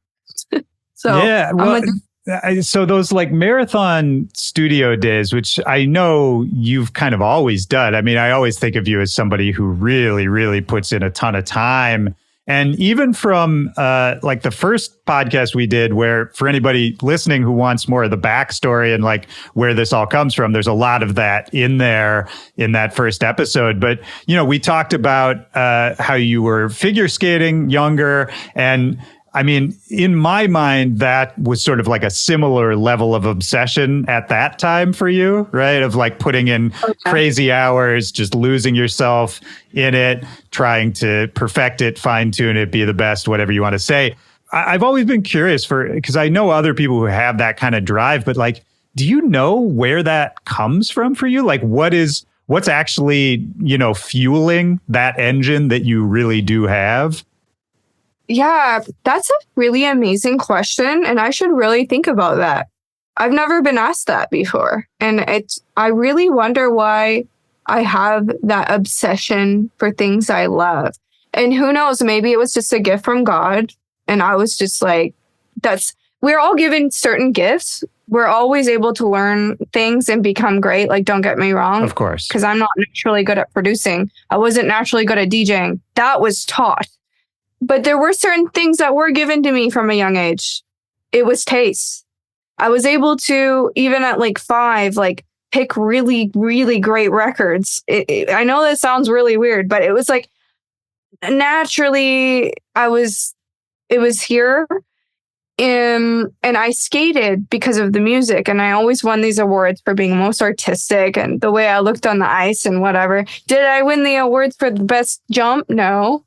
So yeah, well, so those like marathon studio days, which I know you've kind of always done. I mean, I always think of you as somebody who really, really puts in a ton of time. And even from like the first podcast we did, where for anybody listening who wants more of the backstory and like where this all comes from, there's a lot of that in there in that first episode. But, you know, we talked about how you were figure skating younger. And I mean, in my mind, that was sort of like a similar level of obsession at that time for you, right? Of like putting in crazy hours, just losing yourself in it, trying to perfect it, fine tune it, be the best, whatever you want to say. I've always been curious because I know other people who have that kind of drive, but like, do you know where that comes from for you? Like what's actually, you know, fueling that engine that you really do have? Yeah, that's a really amazing question. And I should really think about that. I've never been asked that before. And I really wonder why I have that obsession for things I love. And who knows, maybe it was just a gift from God. And I was just like, we're all given certain gifts. We're always able to learn things and become great. Like, don't get me wrong. Of course. Because I'm not naturally good at producing. I wasn't naturally good at DJing. That was taught. But there were certain things that were given to me from a young age. It was taste. I was able to, even at like 5, like pick really, really great records. I know that sounds really weird, but it was like naturally it was here. And I skated because of the music, and I always won these awards for being most artistic and the way I looked on the ice and whatever. Did I win the awards for the best jump? No.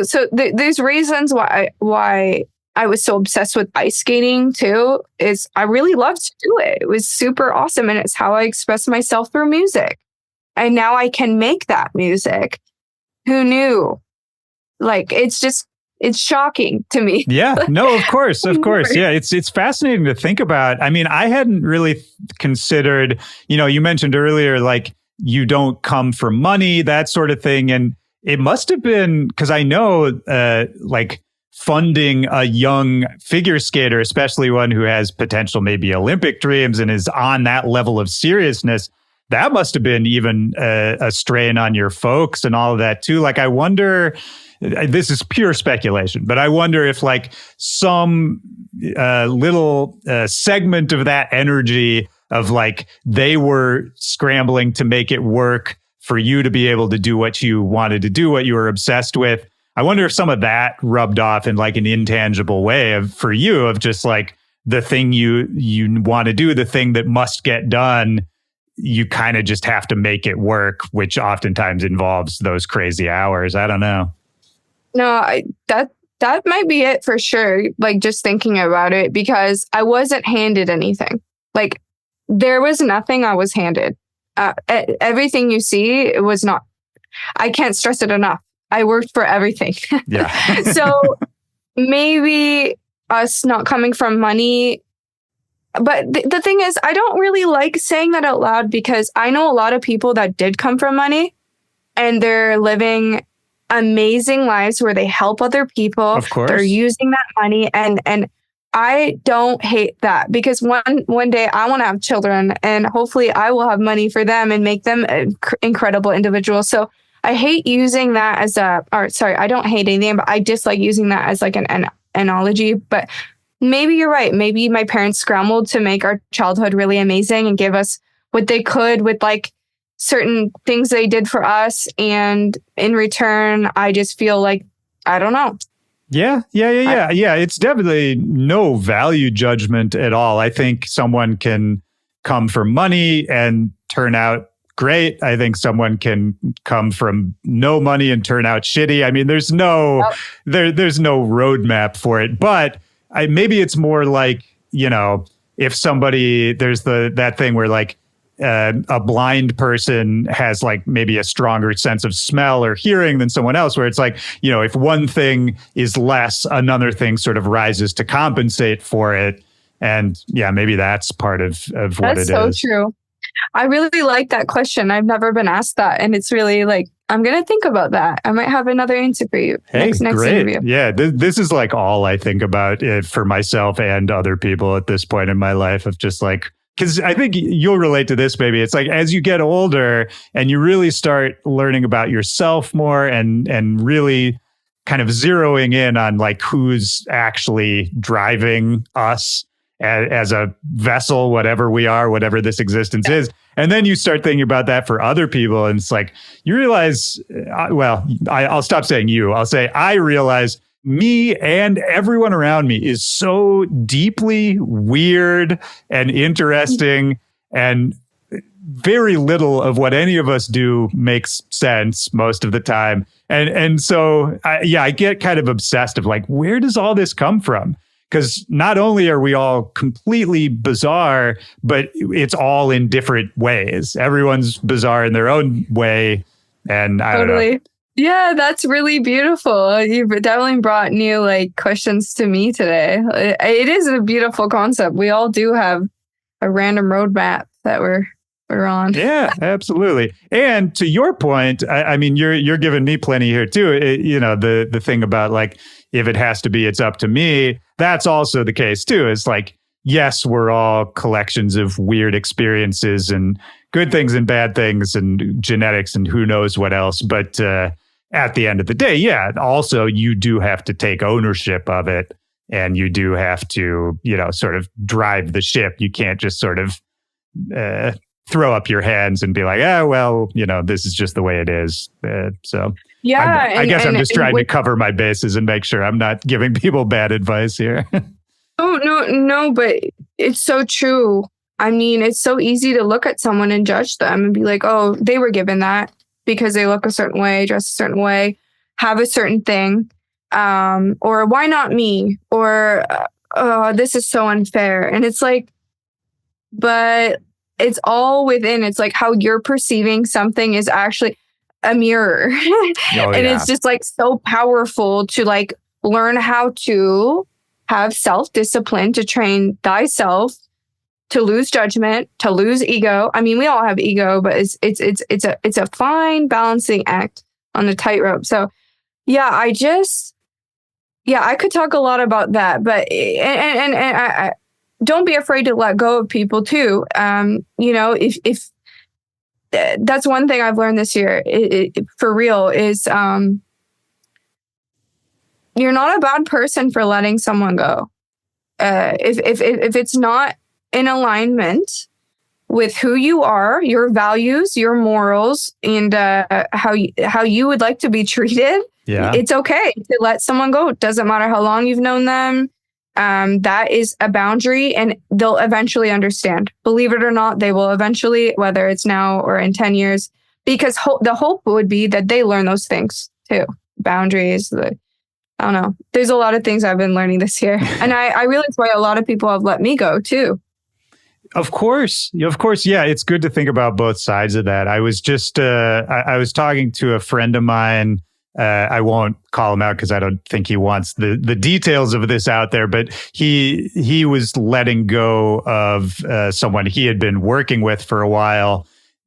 So there's reasons why I was so obsessed with ice skating too, is I really loved to do it. It was super awesome, and it's how I express myself through music. And now I can make that music. Who knew? Like, it's shocking to me. Yeah, no, of course. Yeah, it's fascinating to think about. I mean, I hadn't really considered, you mentioned earlier, like you don't come from money, that sort of thing. And it must have been, because I know like funding a young figure skater, especially one who has potential maybe Olympic dreams and is on that level of seriousness, that must have been even a strain on your folks and all of that too. Like, I wonder, this is pure speculation, but I wonder if like some little segment of that energy of like they were scrambling to make it work for you to be able to do what you wanted to do, what you were obsessed with. I wonder if some of that rubbed off in like an intangible way for you of just like the thing you want to do, the thing that must get done. You kind of just have to make it work, which oftentimes involves those crazy hours. I don't know. No, that might be it for sure. Like, just thinking about it, because I wasn't handed anything. Like, there was nothing I was handed. Everything you see, it was not. I can't stress it enough. I worked for everything. Yeah. So maybe us not coming from money. But the thing is, I don't really like saying that out loud, because I know a lot of people that did come from money and they're living amazing lives where they help other people. Of course. They're using that money. And I don't hate that, because one day I want to have children, and hopefully I will have money for them and make them incredible individuals. So I hate using that as I don't hate anything, but I dislike using that as like an analogy. But maybe you're right. Maybe my parents scrambled to make our childhood really amazing and give us what they could with like certain things they did for us. And in return, I just feel like, I don't know. Yeah. It's definitely no value judgment at all. I think someone can come from money and turn out great. I think someone can come from no money and turn out shitty. I mean, there's no roadmap for it, but maybe it's more like, if somebody, there's that thing where like a blind person has like maybe a stronger sense of smell or hearing than someone else, where it's like, if one thing is less, another thing sort of rises to compensate for it. And yeah, maybe that's part of what it is. That's so true. I really like that question. I've never been asked that. And it's really like, I'm going to think about that. I might have another answer for you next great. interview. Yeah, this is like all I think about for myself and other people at this point in my life, of just like, because I think you'll relate to this, maybe. It's like as you get older and you really start learning about yourself more and really kind of zeroing in on like who's actually driving us as a vessel, whatever we are, whatever this existence is. And then you start thinking about that for other people. And it's like, you realize, I'll stop saying you. I'll say, I realize me and everyone around me is so deeply weird and interesting, and very little of what any of us do makes sense most of the time. And so, I get kind of obsessed of like, where does all this come from? Because not only are we all completely bizarre, but it's all in different ways. Everyone's bizarre in their own way. And I don't know. Yeah, that's really beautiful. You've definitely brought new like questions to me today. It is a beautiful concept. We all do have a random roadmap that we're on. Yeah, absolutely. And to your point, I mean, you're giving me plenty here too. The thing about like, if it has to be, it's up to me. That's also the case too. It's like, yes, we're all collections of weird experiences and good things and bad things and genetics and who knows what else. But at the end of the day, yeah, also you do have to take ownership of it, and you do have to, sort of drive the ship. You can't just sort of throw up your hands and be like, oh, well, this is just the way it is. So yeah, I guess I'm just trying to cover my bases and make sure I'm not giving people bad advice here. Oh, no, but it's so true. I mean, it's so easy to look at someone and judge them and be like, oh, they were given that because they look a certain way, dress a certain way, have a certain thing. Or why not me? Or, this is so unfair. And it's like, but it's all within. It's like how you're perceiving something is actually a mirror. And it's just like so powerful to like learn how to have self-discipline, to train thyself, to lose judgment, to lose ego. I mean, we all have ego, but it's a fine balancing act on a tightrope. So yeah, I could talk a lot about that, but and I don't be afraid to let go of people too. If that's one thing I've learned this year, for real, is you're not a bad person for letting someone go. If it's not in alignment with who you are, your values, your morals, and how you would like to be treated, it's okay to let someone go. It doesn't matter how long you've known them. That is a boundary, and they'll eventually understand. Believe it or not, they will eventually, whether it's now or in 10 years, because the hope would be that they learn those things too. Boundaries, I don't know. There's a lot of things I've been learning this year. And I realize why a lot of people have let me go too. Of course. Yeah. It's good to think about both sides of that. I was just, I was talking to a friend of mine. I won't call him out because I don't think he wants the details of this out there, but he was letting go of someone he had been working with for a while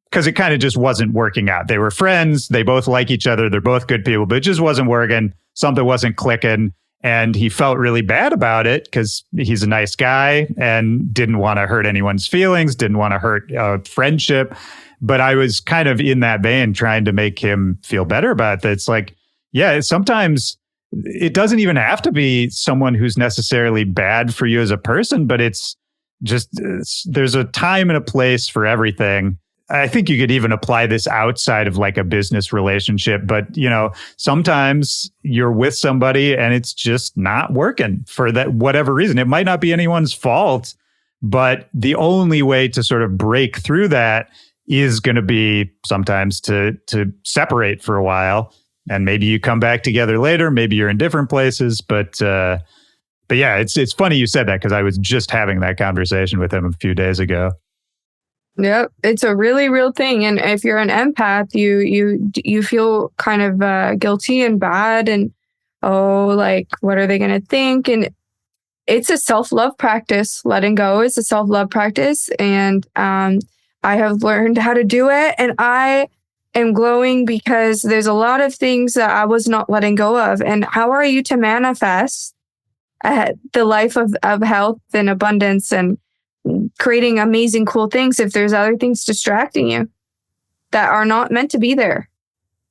because it kind of just wasn't working out. They were friends. They both like each other. They're both good people, but it just wasn't working. Something wasn't clicking. And he felt really bad about it because he's a nice guy and didn't want to hurt anyone's feelings, didn't want to hurt a friendship. But I was kind of in that vein trying to make him feel better about that. It's like, yeah, sometimes it doesn't even have to be someone who's necessarily bad for you as a person, but it's just, there's a time and a place for everything. I think you could even apply this outside of like a business relationship, but sometimes you're with somebody and it's just not working for that whatever reason. It might not be anyone's fault, but the only way to sort of break through that is going to be sometimes to separate for a while, and maybe you come back together later. Maybe you're in different places, but yeah, it's funny you said that because I was just having that conversation with him a few days ago. Yep, it's a really real thing. And if you're an empath, you feel kind of guilty and bad, and like what are they going to think? And it's a self-love practice. Letting go is a self-love practice, and I have learned how to do it. And I am glowing because there's a lot of things that I was not letting go of. And how are you to manifest the life of health and abundance and creating amazing, cool things if there's other things distracting you that are not meant to be there,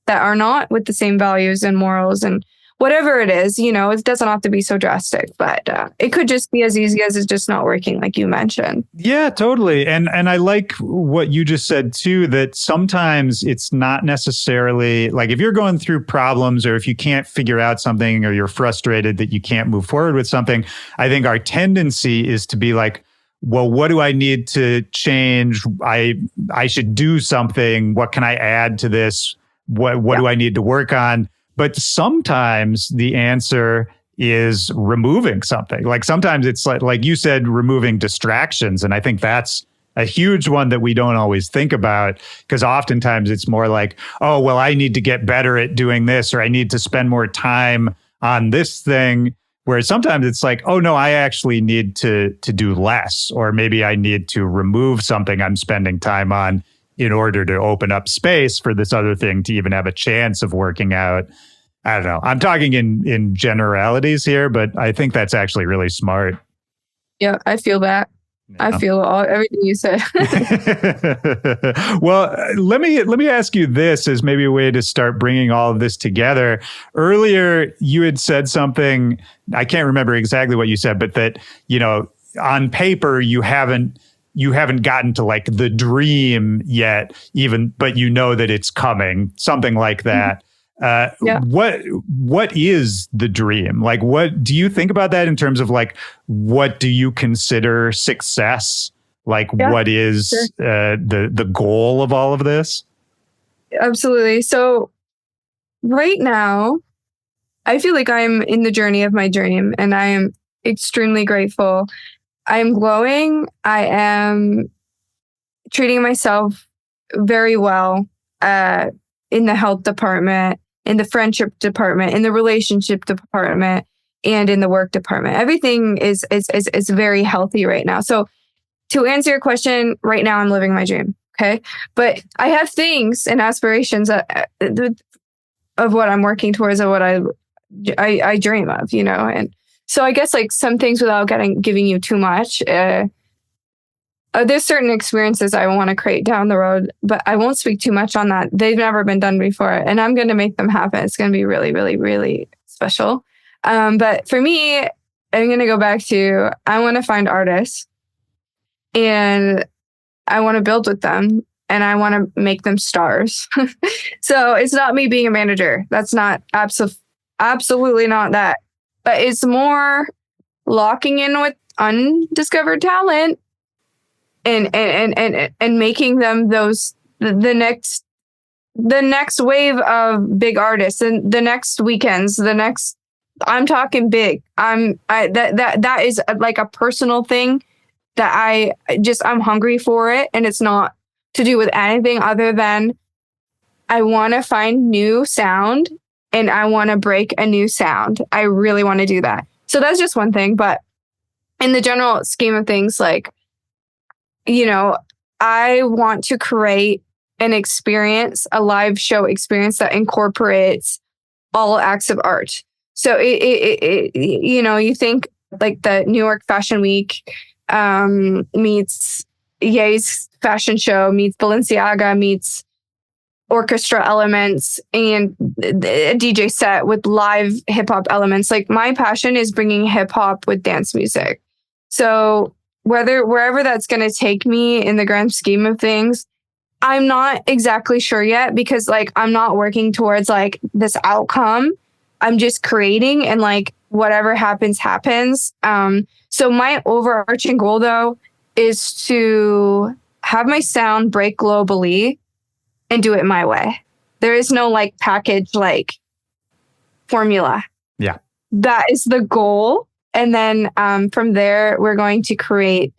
that are not with the same values and morals and whatever it is? It doesn't have to be so drastic, but it could just be as easy as it's just not working, like you mentioned. Yeah, totally. And I like what you just said too, that sometimes it's not necessarily like if you're going through problems or if you can't figure out something or you're frustrated that you can't move forward with something, I think our tendency is to be like, well, what do I need to change? I should do something. What can I add to this? What do I need to work on? But sometimes the answer is removing something. Like sometimes it's like you said, removing distractions. And I think that's a huge one that we don't always think about, because oftentimes it's more like, oh, well, I need to get better at doing this, or I need to spend more time on this thing. Whereas sometimes it's like, oh, no, I actually need to do less, or maybe I need to remove something I'm spending time on in order to open up space for this other thing to even have a chance of working out. I don't know. I'm talking in generalities here, but I think that's actually really smart. Yeah, I feel that. Yeah. I feel everything you said. Well, let me ask you this as maybe a way to start bringing all of this together. Earlier, you had said something, I can't remember exactly what you said, but that, on paper, you haven't you haven't gotten to like the dream yet, but you know that it's coming, something like that. Yeah. What is the dream? Like, what do you think about that in terms of like, what do you consider success? Like, what is the goal of all of this? Absolutely. So right now, I feel like I'm in the journey of my dream, and I am extremely grateful. I am glowing. I am treating myself very well in the health department, in the friendship department, in the relationship department, and in the work department. Everything is very healthy right now. So to answer your question, right now I'm living my dream. Okay. But I have things and aspirations of what I'm working towards, and what I dream of, you know. And so I guess like some things, without giving you too much, there's certain experiences I want to create down the road, but I won't speak too much on that. They've never been done before, and I'm going to make them happen. It's going to be really, really, really special. But for me, I'm going to go back to, I want to find artists, and I want to build with them, and I want to make them stars. So it's not me being a manager. That's not absolutely not that. But it's more locking in with undiscovered talent and making them the next wave of big artists, and the next weekends, I'm talking big. That is like a personal thing that I'm hungry for it. And it's not to do with anything other than I want to find new sound, and I want to break a new sound. I really want to do that. So that's just one thing. But in the general scheme of things, like, you know, I want to create an experience, a live show experience that incorporates all acts of art. So you know, you think like the New York Fashion Week meets Ye's fashion show, meets Balenciaga, meets orchestra elements, and a DJ set with live hip hop elements. Like, my passion is bringing hip hop with dance music. So wherever that's going to take me in the grand scheme of things, I'm not exactly sure yet, because like I'm not working towards like this outcome. I'm just creating, and like whatever happens. So my overarching goal though is to have my sound break globally and do it my way. There is no like package, like formula. Yeah. That is the goal. And then from there, we're going to create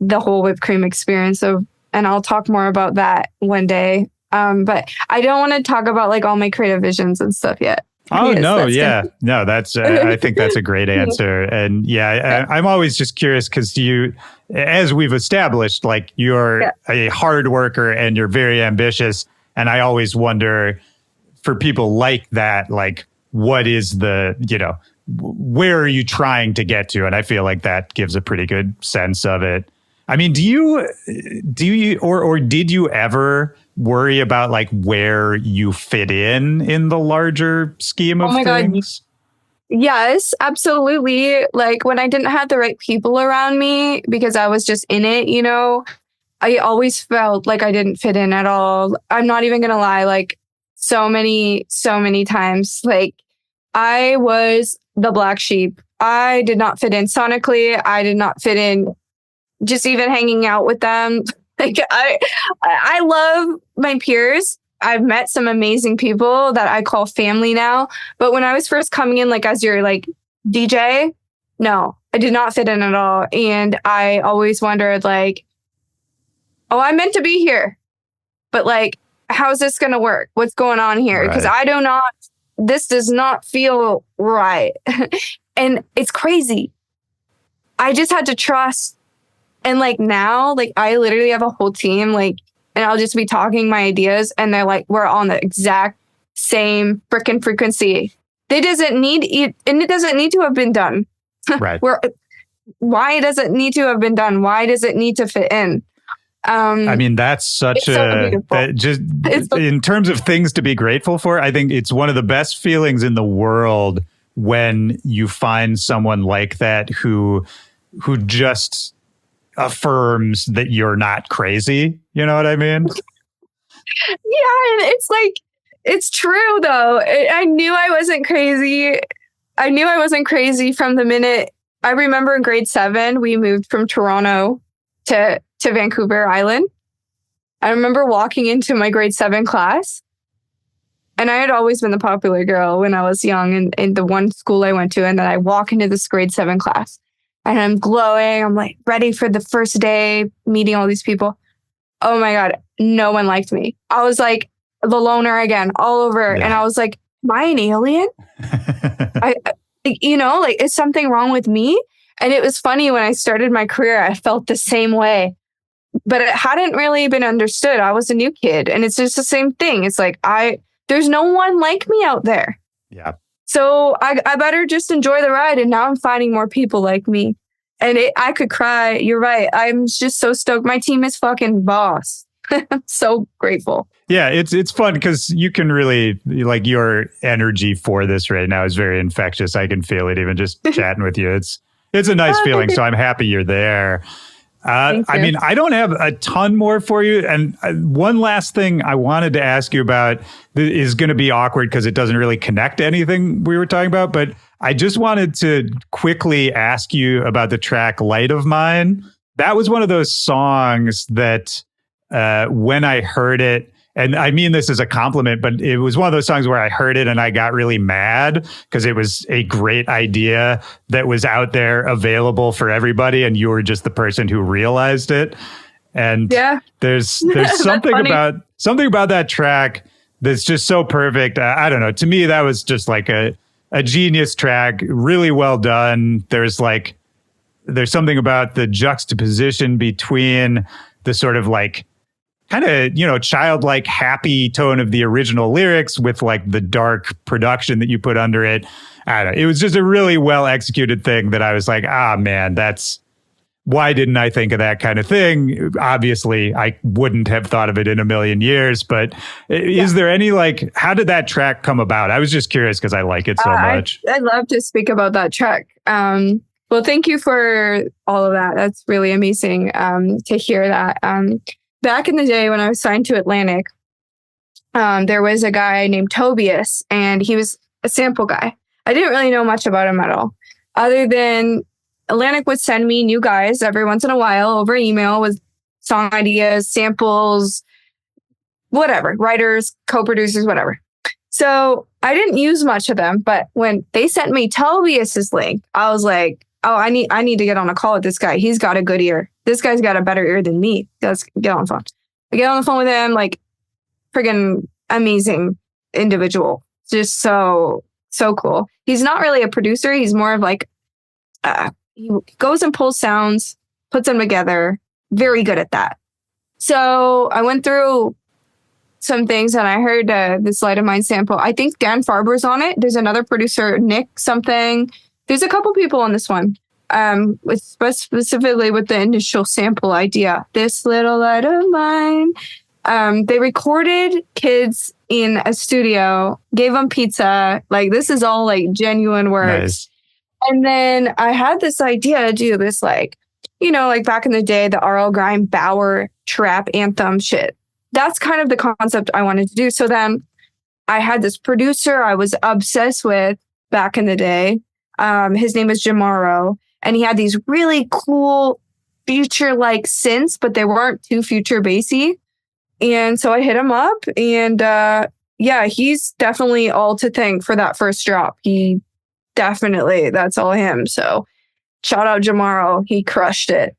the whole whipped cream experience and I'll talk more about that one day. But I don't want to talk about like all my creative visions and stuff yet. Oh, no. Yeah. No, that's, I think that's a great answer. And yeah, I'm always just curious because as we've established, like you're a hard worker and you're very ambitious. And I always wonder for people like that, like what is where are you trying to get to? And I feel like that gives a pretty good sense of it. I mean, do you, or did you ever worry about like where you fit in the larger scheme of things? God. Yes, absolutely. Like when I didn't have the right people around me because I was just in it, you know, I always felt like I didn't fit in at all. I'm not even going to lie. Like so many times, like I was the black sheep. I did not fit in sonically. I did not fit in just even hanging out with them. Like I love my peers. I've met some amazing people that I call family now. But when I was first coming in, like as your like DJ, no, I did not fit in at all. And I always wondered like, oh, I'm meant to be here. But like, how's this going to work? What's going on here? Because this does not feel right. And it's crazy. I just had to trust. And like now, like I literally have a whole team, like, and I'll just be talking my ideas and they're like, we're on the exact same freaking frequency. It doesn't need to have been done. Right. Why does it need to have been done? Why does it need to fit in? I mean, that's such in terms of things to be grateful for. I think it's one of the best feelings in the world when you find someone like that who just affirms that you're not crazy. You know what I mean? Yeah, and it's like, it's true though. I knew I wasn't crazy. I knew I wasn't crazy from the minute. I remember in grade 7, we moved from Toronto to Vancouver Island. I remember walking into my grade 7 class, and I had always been the popular girl when I was young in the one school I went to. And then I walk into this grade 7 class and I'm glowing. I'm like ready for the first day, meeting all these people. Oh my God, no one liked me. I was like the loner again, all over. Yeah. And I was like, am I an alien? Like, is something wrong with me? And it was funny, when I started my career, I felt the same way, but it hadn't really been understood. I was a new kid, and it's just the same thing. It's like, there's no one like me out there. Yeah. So I better just enjoy the ride. And now I'm finding more people like me. And I could cry. You're right. I'm just so stoked. My team is fucking boss. I'm so grateful. Yeah, it's fun because you can really, like, your energy for this right now is very infectious. I can feel it even just chatting with you. It's a nice feeling. So I'm happy you're there. I mean, I don't have a ton more for you. And one last thing I wanted to ask you about is going to be awkward because it doesn't really connect to anything we were talking about. But I just wanted to quickly ask you about the track Light of Mine. That was one of those songs that when I heard it, and I mean this as a compliment, but it was one of those songs where I heard it and I got really mad because it was a great idea that was out there available for everybody, and you were just the person who realized it. And yeah, there's something about that track that's just so perfect. I don't know. To me, that was just like a genius track, really well done. There's something about the juxtaposition between the sort of like kind of, childlike, happy tone of the original lyrics with like the dark production that you put under it. I don't know. It was just a really well executed thing that I was like, man, why didn't I think of that kind of thing? Obviously, I wouldn't have thought of it in a million years, but is there any, like, how did that track come about? I was just curious because I like it so much. I'd love to speak about that track. Well, thank you for all of that. That's really amazing to hear that. Back in the day when I was signed to Atlantic, there was a guy named Tobias, and he was a sample guy. I didn't really know much about him at all, other than Atlantic would send me new guys every once in a while over email with song ideas, samples, whatever, writers, co-producers, whatever. So I didn't use much of them, but when they sent me Tobias's link, I was like, oh, I need to get on a call with this guy. He's got a good ear. This guy's got a better ear than me. Let's get on the phone. I get on the phone with him, like, friggin' amazing individual. Just so cool. He's not really a producer. He's more of like, he goes and pulls sounds, puts them together. Very good at that. So I went through some things and I heard this Light of Mine sample. I think Dan Farber's on it. There's another producer, Nick something. There's a couple people on this one. With specifically with the initial sample idea, this little light of mine. They recorded kids in a studio, gave them pizza. Like, this is all like genuine words. Nice. And then I had this idea to do this, like, like back in the day, the R.L. Grime Bauer trap anthem shit. That's kind of the concept I wanted to do. So then I had this producer I was obsessed with back in the day. His name is Jamaro. And he had these really cool future-like synths, but they weren't too future bassy. And so I hit him up, and he's definitely all to thank for that first drop. That's all him. So shout out Jamaro. He crushed it.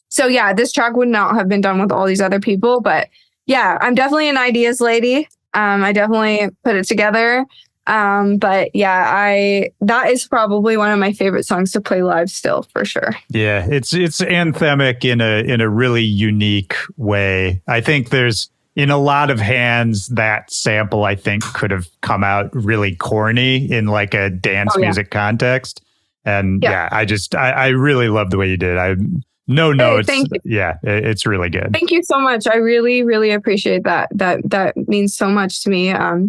So this track would not have been done with all these other people, but yeah, I'm definitely an ideas lady. I definitely put it together. But that is probably one of my favorite songs to play live still, for sure. Yeah, it's anthemic in a really unique way. I think there's, in a lot of hands, that sample, I think, could have come out really corny in like a dance music context. And I really love the way you did. No notes. Thank you. Yeah, it's really good. Thank you so much. I really, really appreciate that. That means so much to me. I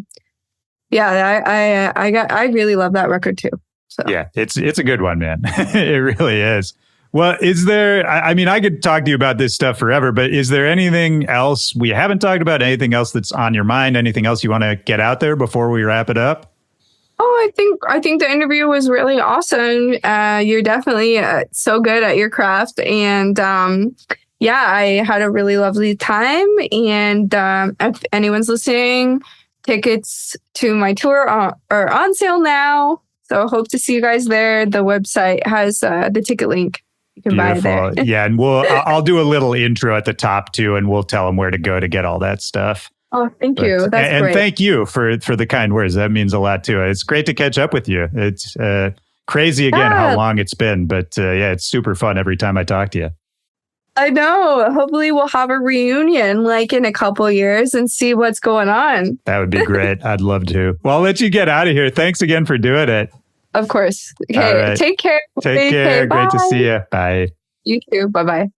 really love that record too. So yeah, it's a good one, man. It really is. Well, is there, I mean, I could talk to you about this stuff forever, but is there anything else we haven't talked about? Anything else that's on your mind? Anything else you want to get out there before we wrap it up? Oh, I think the interview was really awesome. You're definitely so good at your craft, and yeah, I had a really lovely time. And if anyone's listening, tickets to my tour are on sale now, so hope to see you guys there. The website has the ticket link. You can buy it there. Yeah, and I'll do a little intro at the top too, and we'll tell them where to go to get all that stuff. Oh, thank you. That's and great. Thank you for the kind words. That means a lot too. It's great to catch up with you. It's crazy again how long it's been, but yeah, it's super fun every time I talk to you. I know. Hopefully we'll have a reunion like in a couple of years and see what's going on. That would be great. I'd love to. Well, I'll let you get out of here. Thanks again for doing it. Of course. Okay. Right. Take care. Take care. Great to see you. Bye. You too. Bye-bye.